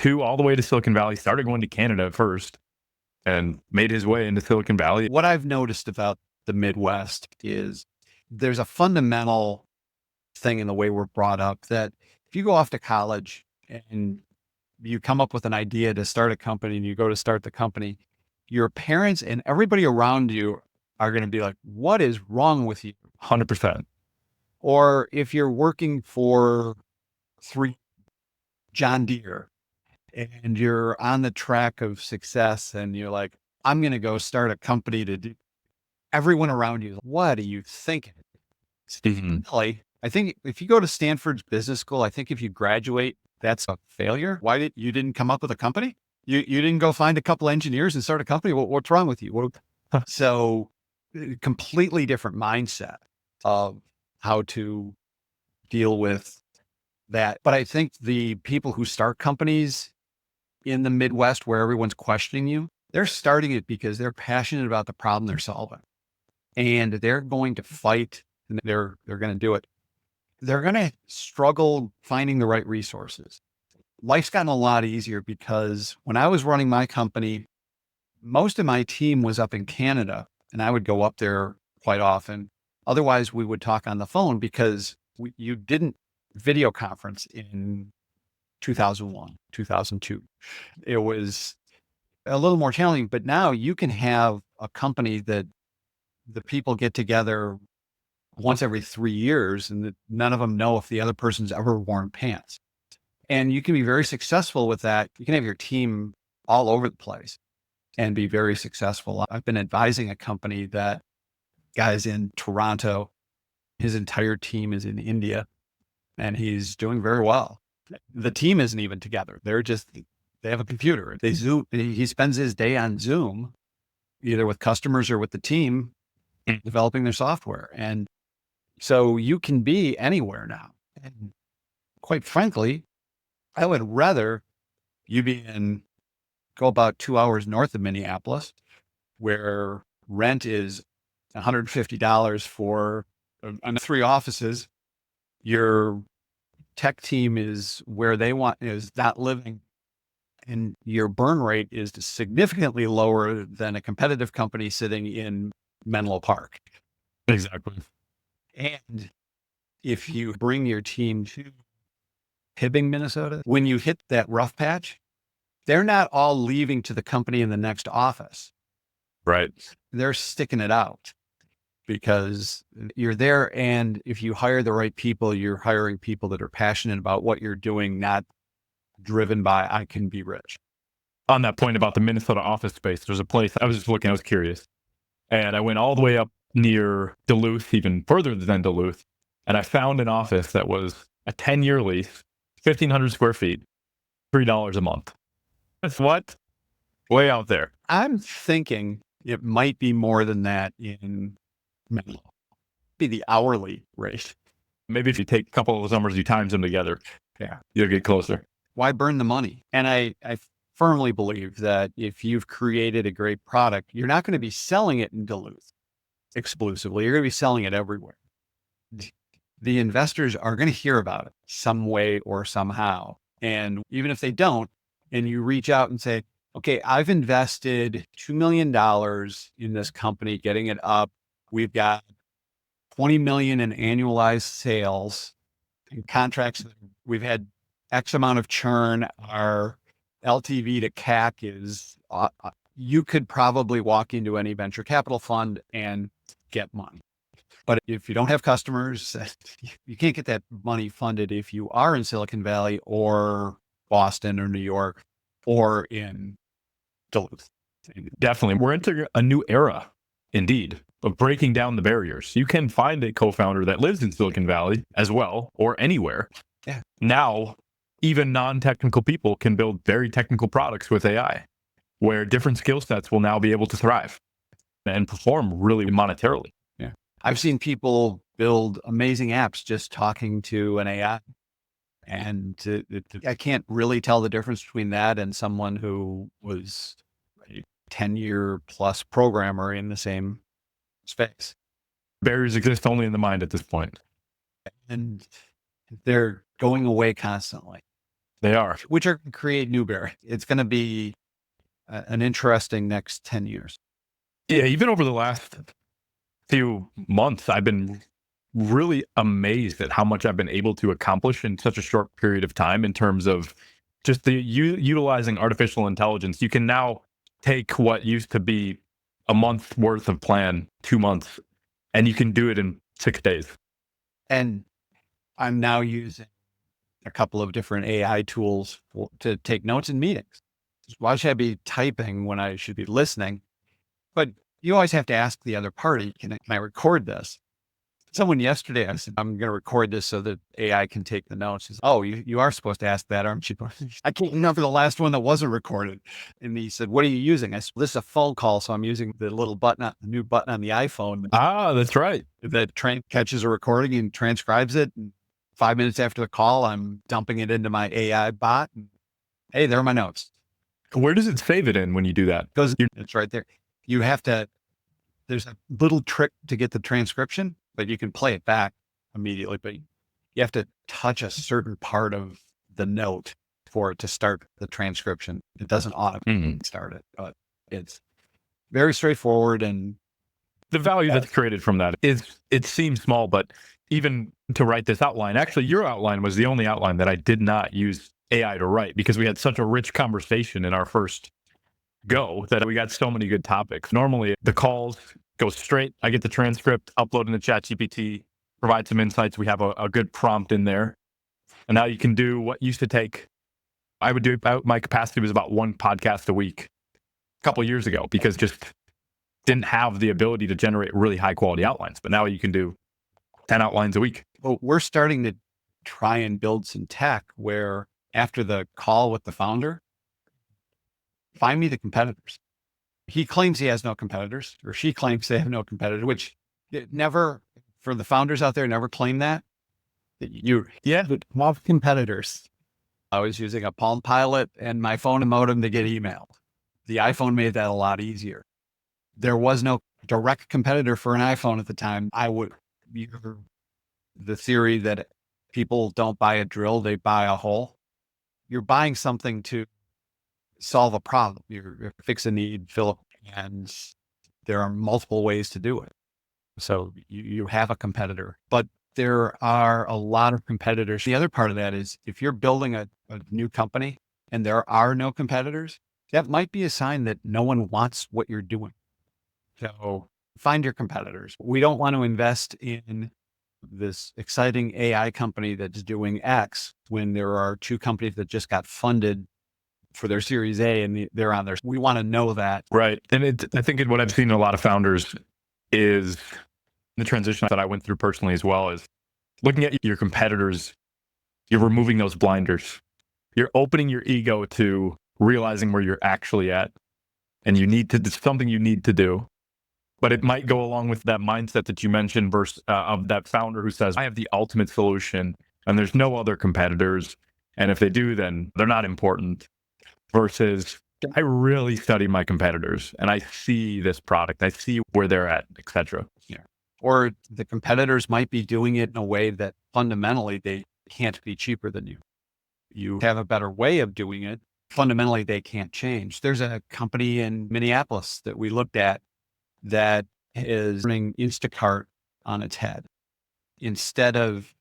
all the way to Silicon Valley, started going to Canada first, and made his way into Silicon Valley. What I've noticed about the Midwest is there's a fundamental thing in the way we're brought up that if you go off to college and you come up with an idea to start a company and you go to start the company, your parents and everybody around you are going to be like, what is wrong with you? 100%. Or if you're working for John Deere and you're on the track of success and you're like, I'm going to go start a company to do, everyone around you, what are you thinking? Really, I think if you go to Stanford's business school, I think if you graduate, that's a failure. Why didn't come up with a company? You didn't go find a couple engineers and start a company. What's wrong with you? So completely different mindset of how to deal with that. But I think the people who start companies in the Midwest where everyone's questioning you, they're starting it because they're passionate about the problem they're solving. And they're going to fight and they're going to do it. They're going to struggle finding the right resources. life's gotten a lot easier because when I was running my company, most of my team was up in Canada and I would go up there quite often. Otherwise, we would talk on the phone because you didn't video conference in 2001, 2002. It was a little more challenging, but now you can have a company that the people get together once every 3 years and that none of them know if the other person's ever worn pants. And you can be very successful with that. You can have your team all over the place and be very successful. I've been advising a company that guy's in Toronto. His entire team is in India and he's doing very well. The team isn't even together. They have a computer. They Zoom. He spends his day on Zoom, either with customers or with the team developing their software. And so you can be anywhere now. And quite frankly, I would rather you go about 2 hours north of Minneapolis, where rent is $150 for 3 offices. Your tech team is where is not living. And your burn rate is significantly lower than a competitive company sitting in Menlo Park. Exactly. And if you bring your team to Hibbing, Minnesota, when you hit that rough patch, they're not all leaving to the company in the next office. Right. They're sticking it out because you're there. And if you hire the right people, you're hiring people that are passionate about what you're doing, not driven by, I can be rich. On that point about the Minnesota office space, there's a place I was just looking, I was curious. And I went all the way up near Duluth, even further than Duluth. And I found an office that was a 10-year lease, 1,500 square feet, $3 a month. That's what? Way out there. I'm thinking it might be more than that in Menlo. Be the hourly rate. Maybe if you take a couple of summers, you times them together, Yeah. you'll get closer. Why burn the money? And I firmly believe that if you've created a great product, you're not going to be selling it in Duluth exclusively. You're going to be selling it everywhere. The investors are going to hear about it some way or somehow. And even if they don't, and you reach out and say, okay, I've invested $2 million in this company, getting it up. We've got 20 million in annualized sales and contracts. We've had X amount of churn. Our LTV to CAC is, you could probably walk into any venture capital fund and get money. But if you don't have customers, you can't get that money funded if you are in Silicon Valley or Boston or New York or in Duluth. Definitely. We're entering a new era, indeed, of breaking down the barriers. You can find a co-founder that lives in Silicon Valley as well, or anywhere. Yeah. Now, even non-technical people can build very technical products with AI, where different skill sets will now be able to thrive and perform really monetarily. Yeah. I've seen people build amazing apps just talking to an AI. And I can't really tell the difference between that and someone who was a 10-year plus programmer in the same space. Barriers exist only in the mind at this point. And they're going away constantly. They are. Which are going to create new barriers. It's going to be an interesting next 10 years. Yeah, even over the last few months, I've been really amazed at how much I've been able to accomplish in such a short period of time in terms of just the utilizing artificial intelligence. You can now take what used to be a month worth of plan, 2 months, and you can do it in 6 days. And I'm now using a couple of different AI tools to take notes in meetings. Why should I be typing when I should be listening? But you always have to ask the other party, can I record this? Someone yesterday, I said, I'm going to record this so that AI can take the notes. He said, oh, you are supposed to ask that, aren't you? I can't remember the last one that wasn't recorded. And he said, what are you using? I said, this is a phone call. So I'm using the little button, the new button on the iPhone. Ah, that's right. That catches a recording and transcribes it. And 5 minutes after the call, I'm dumping it into my AI bot. And, hey, there are my notes. Where does it save it in when you do that? Because it's right there. You have to, there's a little trick to get the transcription, but you can play it back immediately. But you have to touch a certain part of the note for it to start the transcription. It doesn't automatically start it, but it's very straightforward. And the value that's created from that is, it seems small, but even to write this outline, actually, your outline was the only outline that I did not use AI to write, because we had such a rich conversation in our first go that we got so many good topics. Normally, the calls go straight. I get the transcript, upload into ChatGPT, provide some insights. We have a good prompt in there. And now you can do what used to take, I would do, my capacity was about one podcast a week a couple of years ago, because just didn't have the ability to generate really high quality outlines. But now you can do 10 outlines a week. well, we're starting to try and build some tech where after the call with the founder, find me the competitors. He claims he has no competitors, or she claims they have no competitors, which never, for the founders out there, never claim that. You have competitors. I was using a Palm Pilot and my phone and modem to get emailed. The iPhone made that a lot easier. There was no direct competitor for an iPhone at the time. I would, the theory that people don't buy a drill, they buy a hole. You're buying something to solve a problem. You fix a need, fill it, and there are multiple ways to do it. So you have a competitor, but there are a lot of competitors. The other part of that is if you're building a new company and there are no competitors, that might be a sign that no one wants what you're doing. So find your competitors. We don't want to invest in this exciting AI company that's doing X when there are two companies that just got funded for their Series A and they're on there. We want to know that. Right. And I think what I've seen in a lot of founders is the transition that I went through personally as well, is looking at your competitors, you're removing those blinders. You're opening your ego to realizing where you're actually at. And it's something you need to do. But it might go along with that mindset that you mentioned versus of that founder who says, I have the ultimate solution and there's no other competitors. And if they do, then they're not important. Versus, I really study my competitors and I see this product, I see where they're at, etc. Yeah. Or the competitors might be doing it in a way that fundamentally they can't be cheaper than you. You have a better way of doing it. Fundamentally, they can't change. There's a company in Minneapolis that we looked at that is turning Instacart on its head. Instead of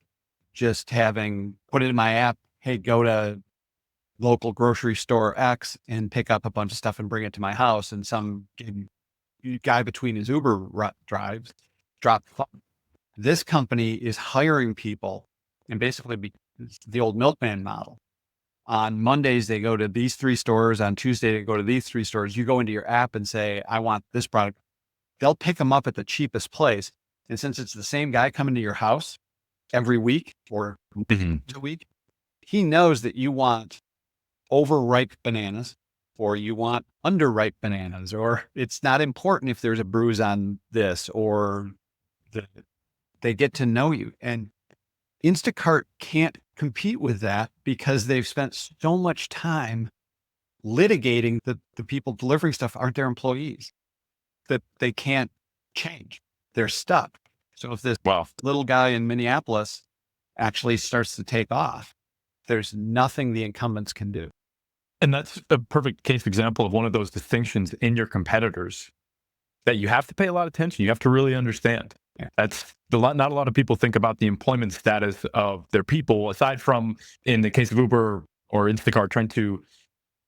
just put it in my app, hey, go to local grocery store X and pick up a bunch of stuff and bring it to my house, and some guy between his Uber drives drop the phone. This company is hiring people, and basically it's the old milkman model. On Mondays, they go to these 3 stores. On Tuesday, they go to these 3 stores. You go into your app and say, I want this product. They'll pick them up at the cheapest place. And since it's the same guy coming to your house every week or a week, he knows that you want overripe bananas or you want underripe bananas, or it's not important if there's a bruise on this, or they get to know you. And Instacart can't compete with that because they've spent so much time litigating that the people delivering stuff aren't their employees, that they can't change. They're stuck. So if this little guy in Minneapolis actually starts to take off, there's nothing the incumbents can do. And that's a perfect case example of one of those distinctions in your competitors that you have to pay a lot of attention. You have to really understand. Yeah. Not a lot of people think about the employment status of their people, aside from, in the case of Uber or Instacart, trying to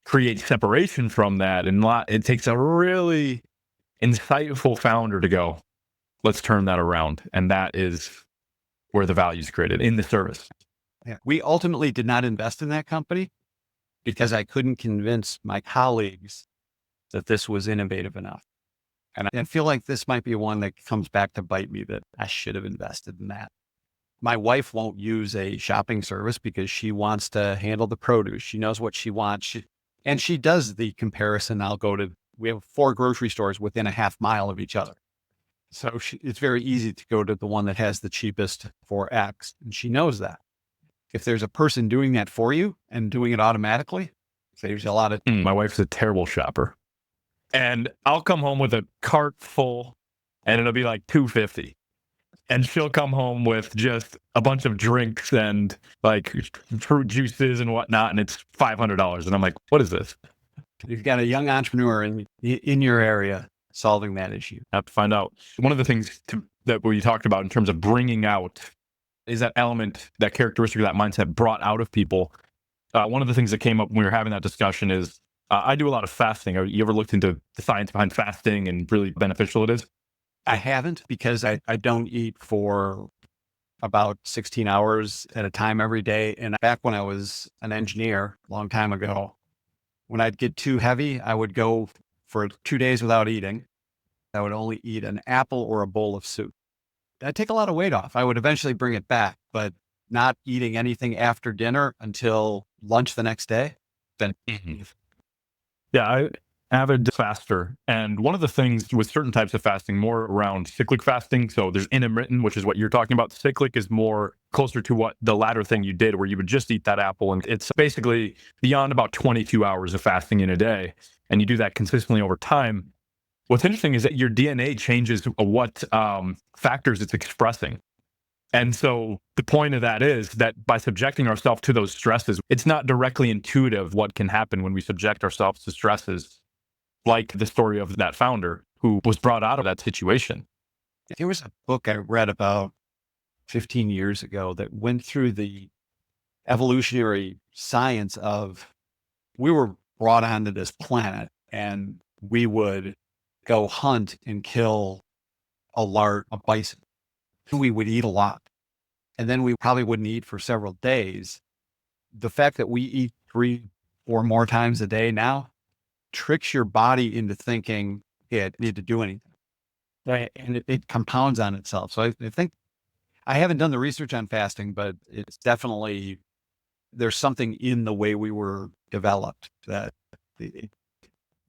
create separation from that. And it takes a really insightful founder to go, let's turn that around. And that is where the value is created, in the service. Yeah. We ultimately did not invest in that company because I couldn't convince my colleagues that this was innovative enough. And I feel like this might be one that comes back to bite me, that I should have invested in that. My wife won't use a shopping service because she wants to handle the produce. She knows what she wants. And she does the comparison. We have 4 grocery stores within a half mile of each other. So it's very easy to go to the one that has the cheapest for X. And she knows that. If there's a person doing that for you and doing it automatically, saves you a lot of. My wife's a terrible shopper. And I'll come home with a cart full and it'll be like $250. and she'll come home with just a bunch of drinks and like fruit juices and whatnot, and it's $500. And I'm like, what is this? You've got a young entrepreneur in your area solving that issue. I have to find out. One of the things that we talked about in terms of bringing out is that element, that characteristic, that mindset brought out of people. One of the things that came up when we were having that discussion is I do a lot of fasting. You ever looked into the science behind fasting and really beneficial it is? I haven't, because I don't eat for about 16 hours at a time every day. And back when I was an engineer a long time ago, when I'd get too heavy, I would go for 2 days without eating. I would only eat an apple or a bowl of soup. That'd take a lot of weight off. I would eventually bring it back, but not eating anything after dinner until lunch the next day. Then Yeah, I avid faster. And one of the things with certain types of fasting, more around cyclic fasting. So there's intermittent, which is what you're talking about. Cyclic is more closer to what the latter thing you did, where you would just eat that apple. And it's basically beyond about 22 hours of fasting in a day. And you do that consistently over time. What's interesting is that your DNA changes what factors it's expressing. And so the point of that is that by subjecting ourselves to those stresses, it's not directly intuitive what can happen when we subject ourselves to stresses, like the story of that founder who was brought out of that situation. there was a book I read about 15 years ago that went through the evolutionary science of, we were brought onto this planet and we would go hunt and kill a bison. We would eat a lot, and then we probably wouldn't eat for several days. The fact that we eat 3 or more times a day now tricks your body into thinking it need to do anything. Right. And it compounds on itself. So I think, I haven't done the research on fasting, but it's definitely, there's something in the way we were developed that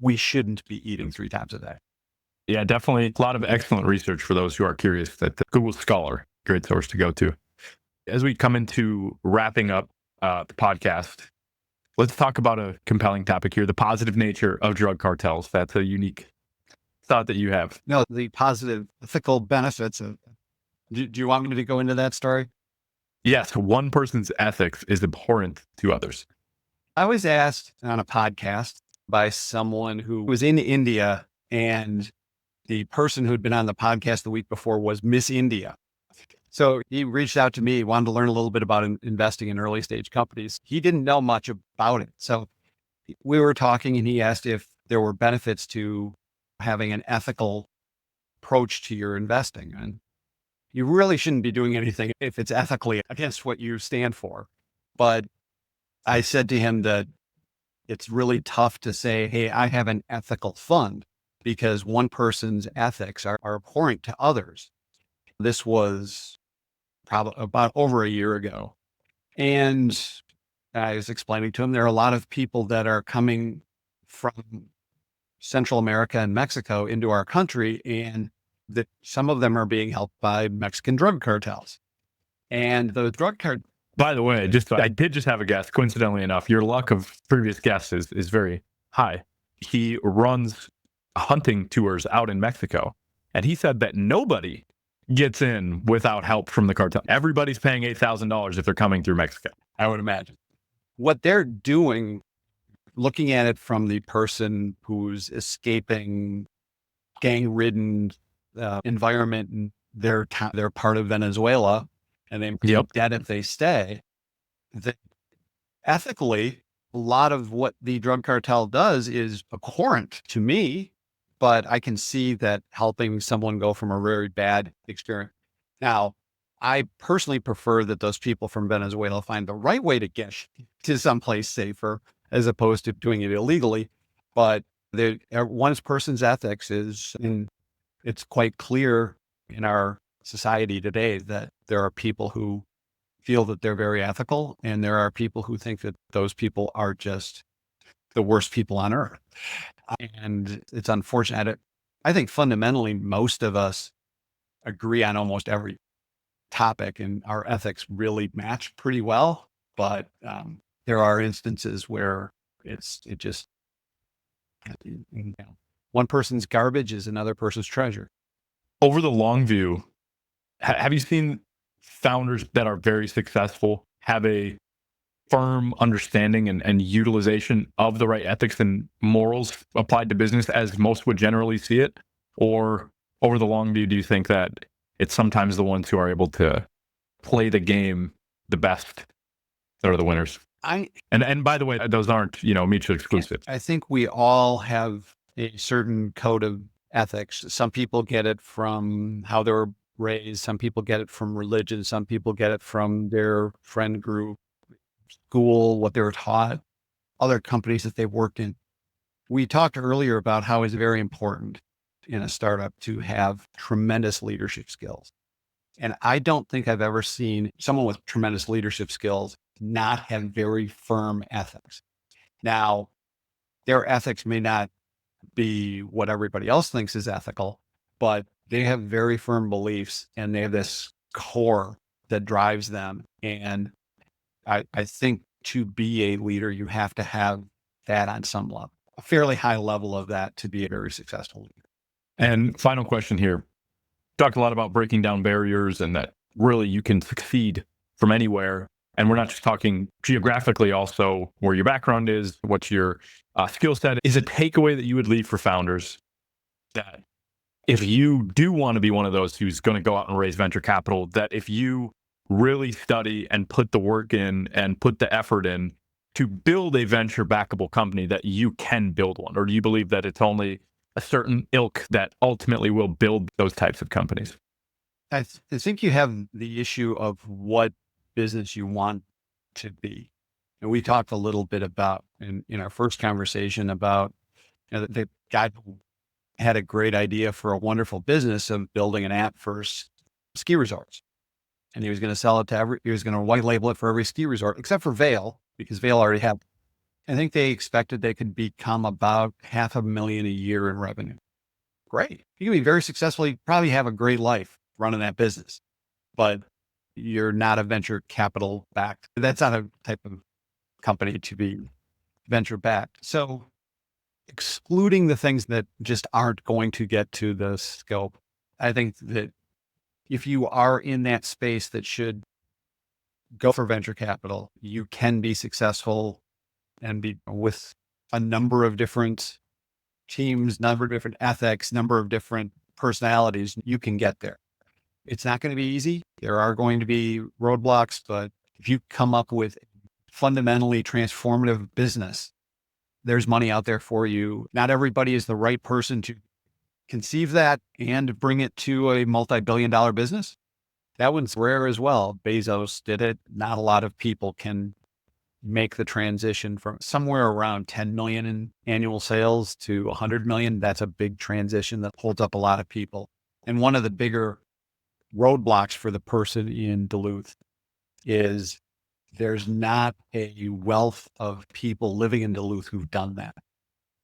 we shouldn't be eating 3 times a day. Yeah, definitely a lot of excellent research for those who are curious. That the Google Scholar, great source to go to. As we come into wrapping up the podcast, let's talk about a compelling topic here: the positive nature of drug cartels. That's a unique thought that you have. No, the positive ethical benefits of, do you want me to go into that story? Yes, one person's ethics is abhorrent to others. I was asked on a podcast by someone who was in India, and the person who'd been on the podcast the week before was Miss India. So he reached out to me, wanted to learn a little bit about investing in early stage companies. He didn't know much about it. So we were talking, and he asked if there were benefits to having an ethical approach to your investing. And you really shouldn't be doing anything if it's ethically against what you stand for. But I said to him that it's really tough to say, hey, I have an ethical fund, because one person's ethics are abhorrent to others. This was probably about over a year ago. And I was explaining to him, there are a lot of people that are coming from Central America and Mexico into our country, and that some of them are being helped by Mexican drug cartels. And the drug cartels. By the way, I did just have a guest. Coincidentally enough, your luck of previous guests is very high. He runs hunting tours out in Mexico, and he said that nobody gets in without help from the cartel. Everybody's paying $8,000 if they're coming through Mexico. I would imagine what they're doing, looking at it from the person who's escaping gang-ridden environment, and they're part of Venezuela, and they Yep. dead if they stay. That ethically, a lot of what the drug cartel does is abhorrent to me, but I can see that helping someone go from a very bad experience. Now, I personally prefer that those people from Venezuela find the right way to get to someplace safer, as opposed to doing it illegally. But one person's ethics is, and it's quite clear in our society today that there are people who feel that they're very ethical, and there are people who think that those people are just the worst people on earth. And it's unfortunate. I think fundamentally, most of us agree on almost every topic, and our ethics really match pretty well. But there are instances where one person's garbage is another person's treasure. Over the long view, Have you seen founders that are very successful have a firm understanding and utilization of the right ethics and morals applied to business as most would generally see it? Or over the long view, do you think that it's sometimes the ones who are able to play the game the best that are the winners? I And by the way, those aren't, mutually exclusive. I think we all have a certain code of ethics. Some people get it from how they were raised. Some people get it from religion. Some people get it from their friend group, school, what they were taught, other companies that they've worked in. We talked earlier about how it's very important in a startup to have tremendous leadership skills. And I don't think I've ever seen someone with tremendous leadership skills not have very firm ethics. Now, their ethics may not be what everybody else thinks is ethical, but they have very firm beliefs and they have this core that drives them. And I think to be a leader, you have to have that on some level, a fairly high level of that to be a very successful leader. And final question here. Talked a lot about breaking down barriers and that really you can succeed from anywhere. And we're not just talking geographically, also where your background is, what's your skill set. Is a takeaway that you would leave for founders that if you do want to be one of those who's going to go out and raise venture capital, that if you really study and put the work in and put the effort in to build a venture backable company, that you can build one? Or do you believe that it's only a certain ilk that ultimately will build those types of companies? I think you have the issue of what business you want to be. And we talked a little bit about in our first conversation about the guy who had a great idea for a wonderful business of building an app for ski resorts. And he was going to sell it to he was going to white label it for every ski resort, except for Vail, because Vail already had. I think they expected they could become about $500,000 a year in revenue. Great. You can be very successful. You probably have a great life running that business, but you're not a venture capital backed. That's not a type of company to be venture backed. So excluding the things that just aren't going to get to the scope, I think that if you are in that space that should go for venture capital, you can be successful and be with a number of different teams, number of different ethics, number of different personalities. You can get there. It's not going to be easy. There are going to be roadblocks, but if you come up with fundamentally transformative business, there's money out there for you. Not everybody is the right person to conceive that and bring it to a multi-billion-dollar business. That one's rare as well. Bezos did it. Not a lot of people can make the transition from somewhere around 10 million in annual sales to 100 million. That's a big transition that holds up a lot of people. And one of the bigger roadblocks for the person in Duluth is there's not a wealth of people living in Duluth who've done that.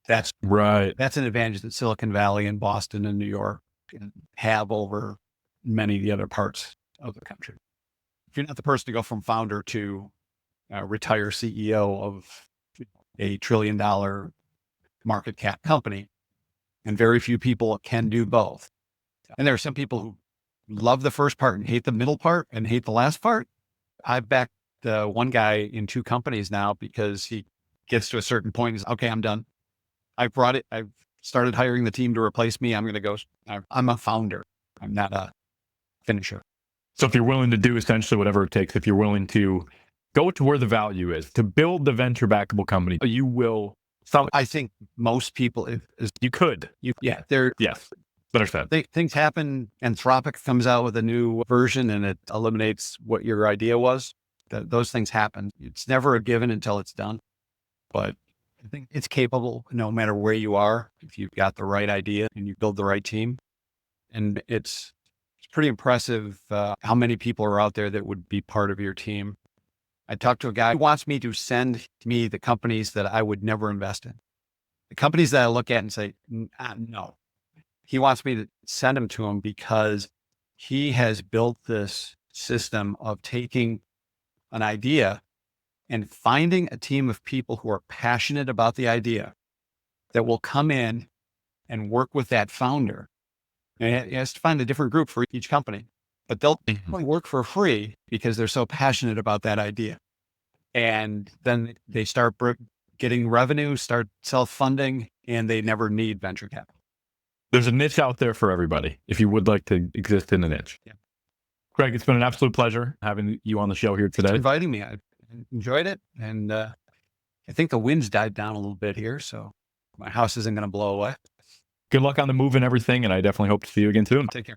That's right. That's an advantage that Silicon Valley and Boston and New York have over many of the other parts of the country. If you're not the person to go from founder to retire CEO of a $1 trillion market cap company, and very few people can do both. And there are some people who love the first part and hate the middle part and hate the last part. I've backed one guy in 2 companies now because he gets to a certain point and says, okay, I'm done. I've started hiring the team to replace me. I'm going to go. I'm a founder. I'm not a finisher. So if you're willing to do essentially whatever it takes, if you're willing to go to where the value is, to build the venture backable company, you will. I think most people, you could. Yes. Better said. Things happen. Anthropic comes out with a new version and it eliminates what your idea was. Those things happen. It's never a given until it's done. But I think it's capable no matter where you are, if you've got the right idea and you build the right team. And it's pretty impressive how many people are out there that would be part of your team. I talked to a guy who wants me to send me the companies that I would never invest in. The companies that I look at and say, no. He wants me to send them to him because he has built this system of taking an idea and finding a team of people who are passionate about the idea that will come in and work with that founder. And he has to find a different group for each company. but they'll Mhm. only work for free because they're so passionate about that idea. And then they start getting revenue, start self-funding, and they never need venture capital. There's a niche out there for everybody if you would like to exist in a niche. Yeah. Craig, it's been an absolute pleasure having you on the show here Thanks for today. inviting me. I enjoyed it. And I think the wind's died down a little bit here, so my house isn't going to blow away. Good luck on the move and everything, and I definitely hope to see you again soon. Take care.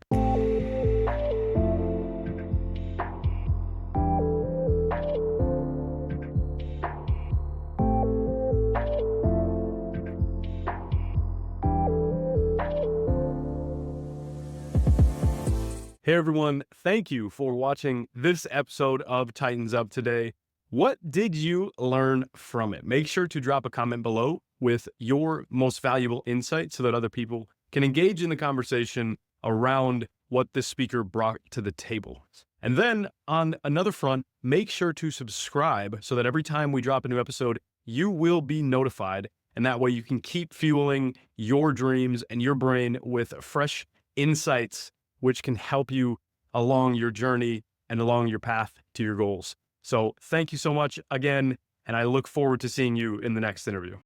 Hey everyone, thank you for watching this episode of Titans Up today. What did you learn from it? Make sure to drop a comment below with your most valuable insight so that other people can engage in the conversation around what this speaker brought to the table. And then on another front, make sure to subscribe so that every time we drop a new episode, you will be notified. And that way you can keep fueling your dreams and your brain with fresh insights which can help you along your journey and along your path to your goals. So thank you so much again, and I look forward to seeing you in the next interview.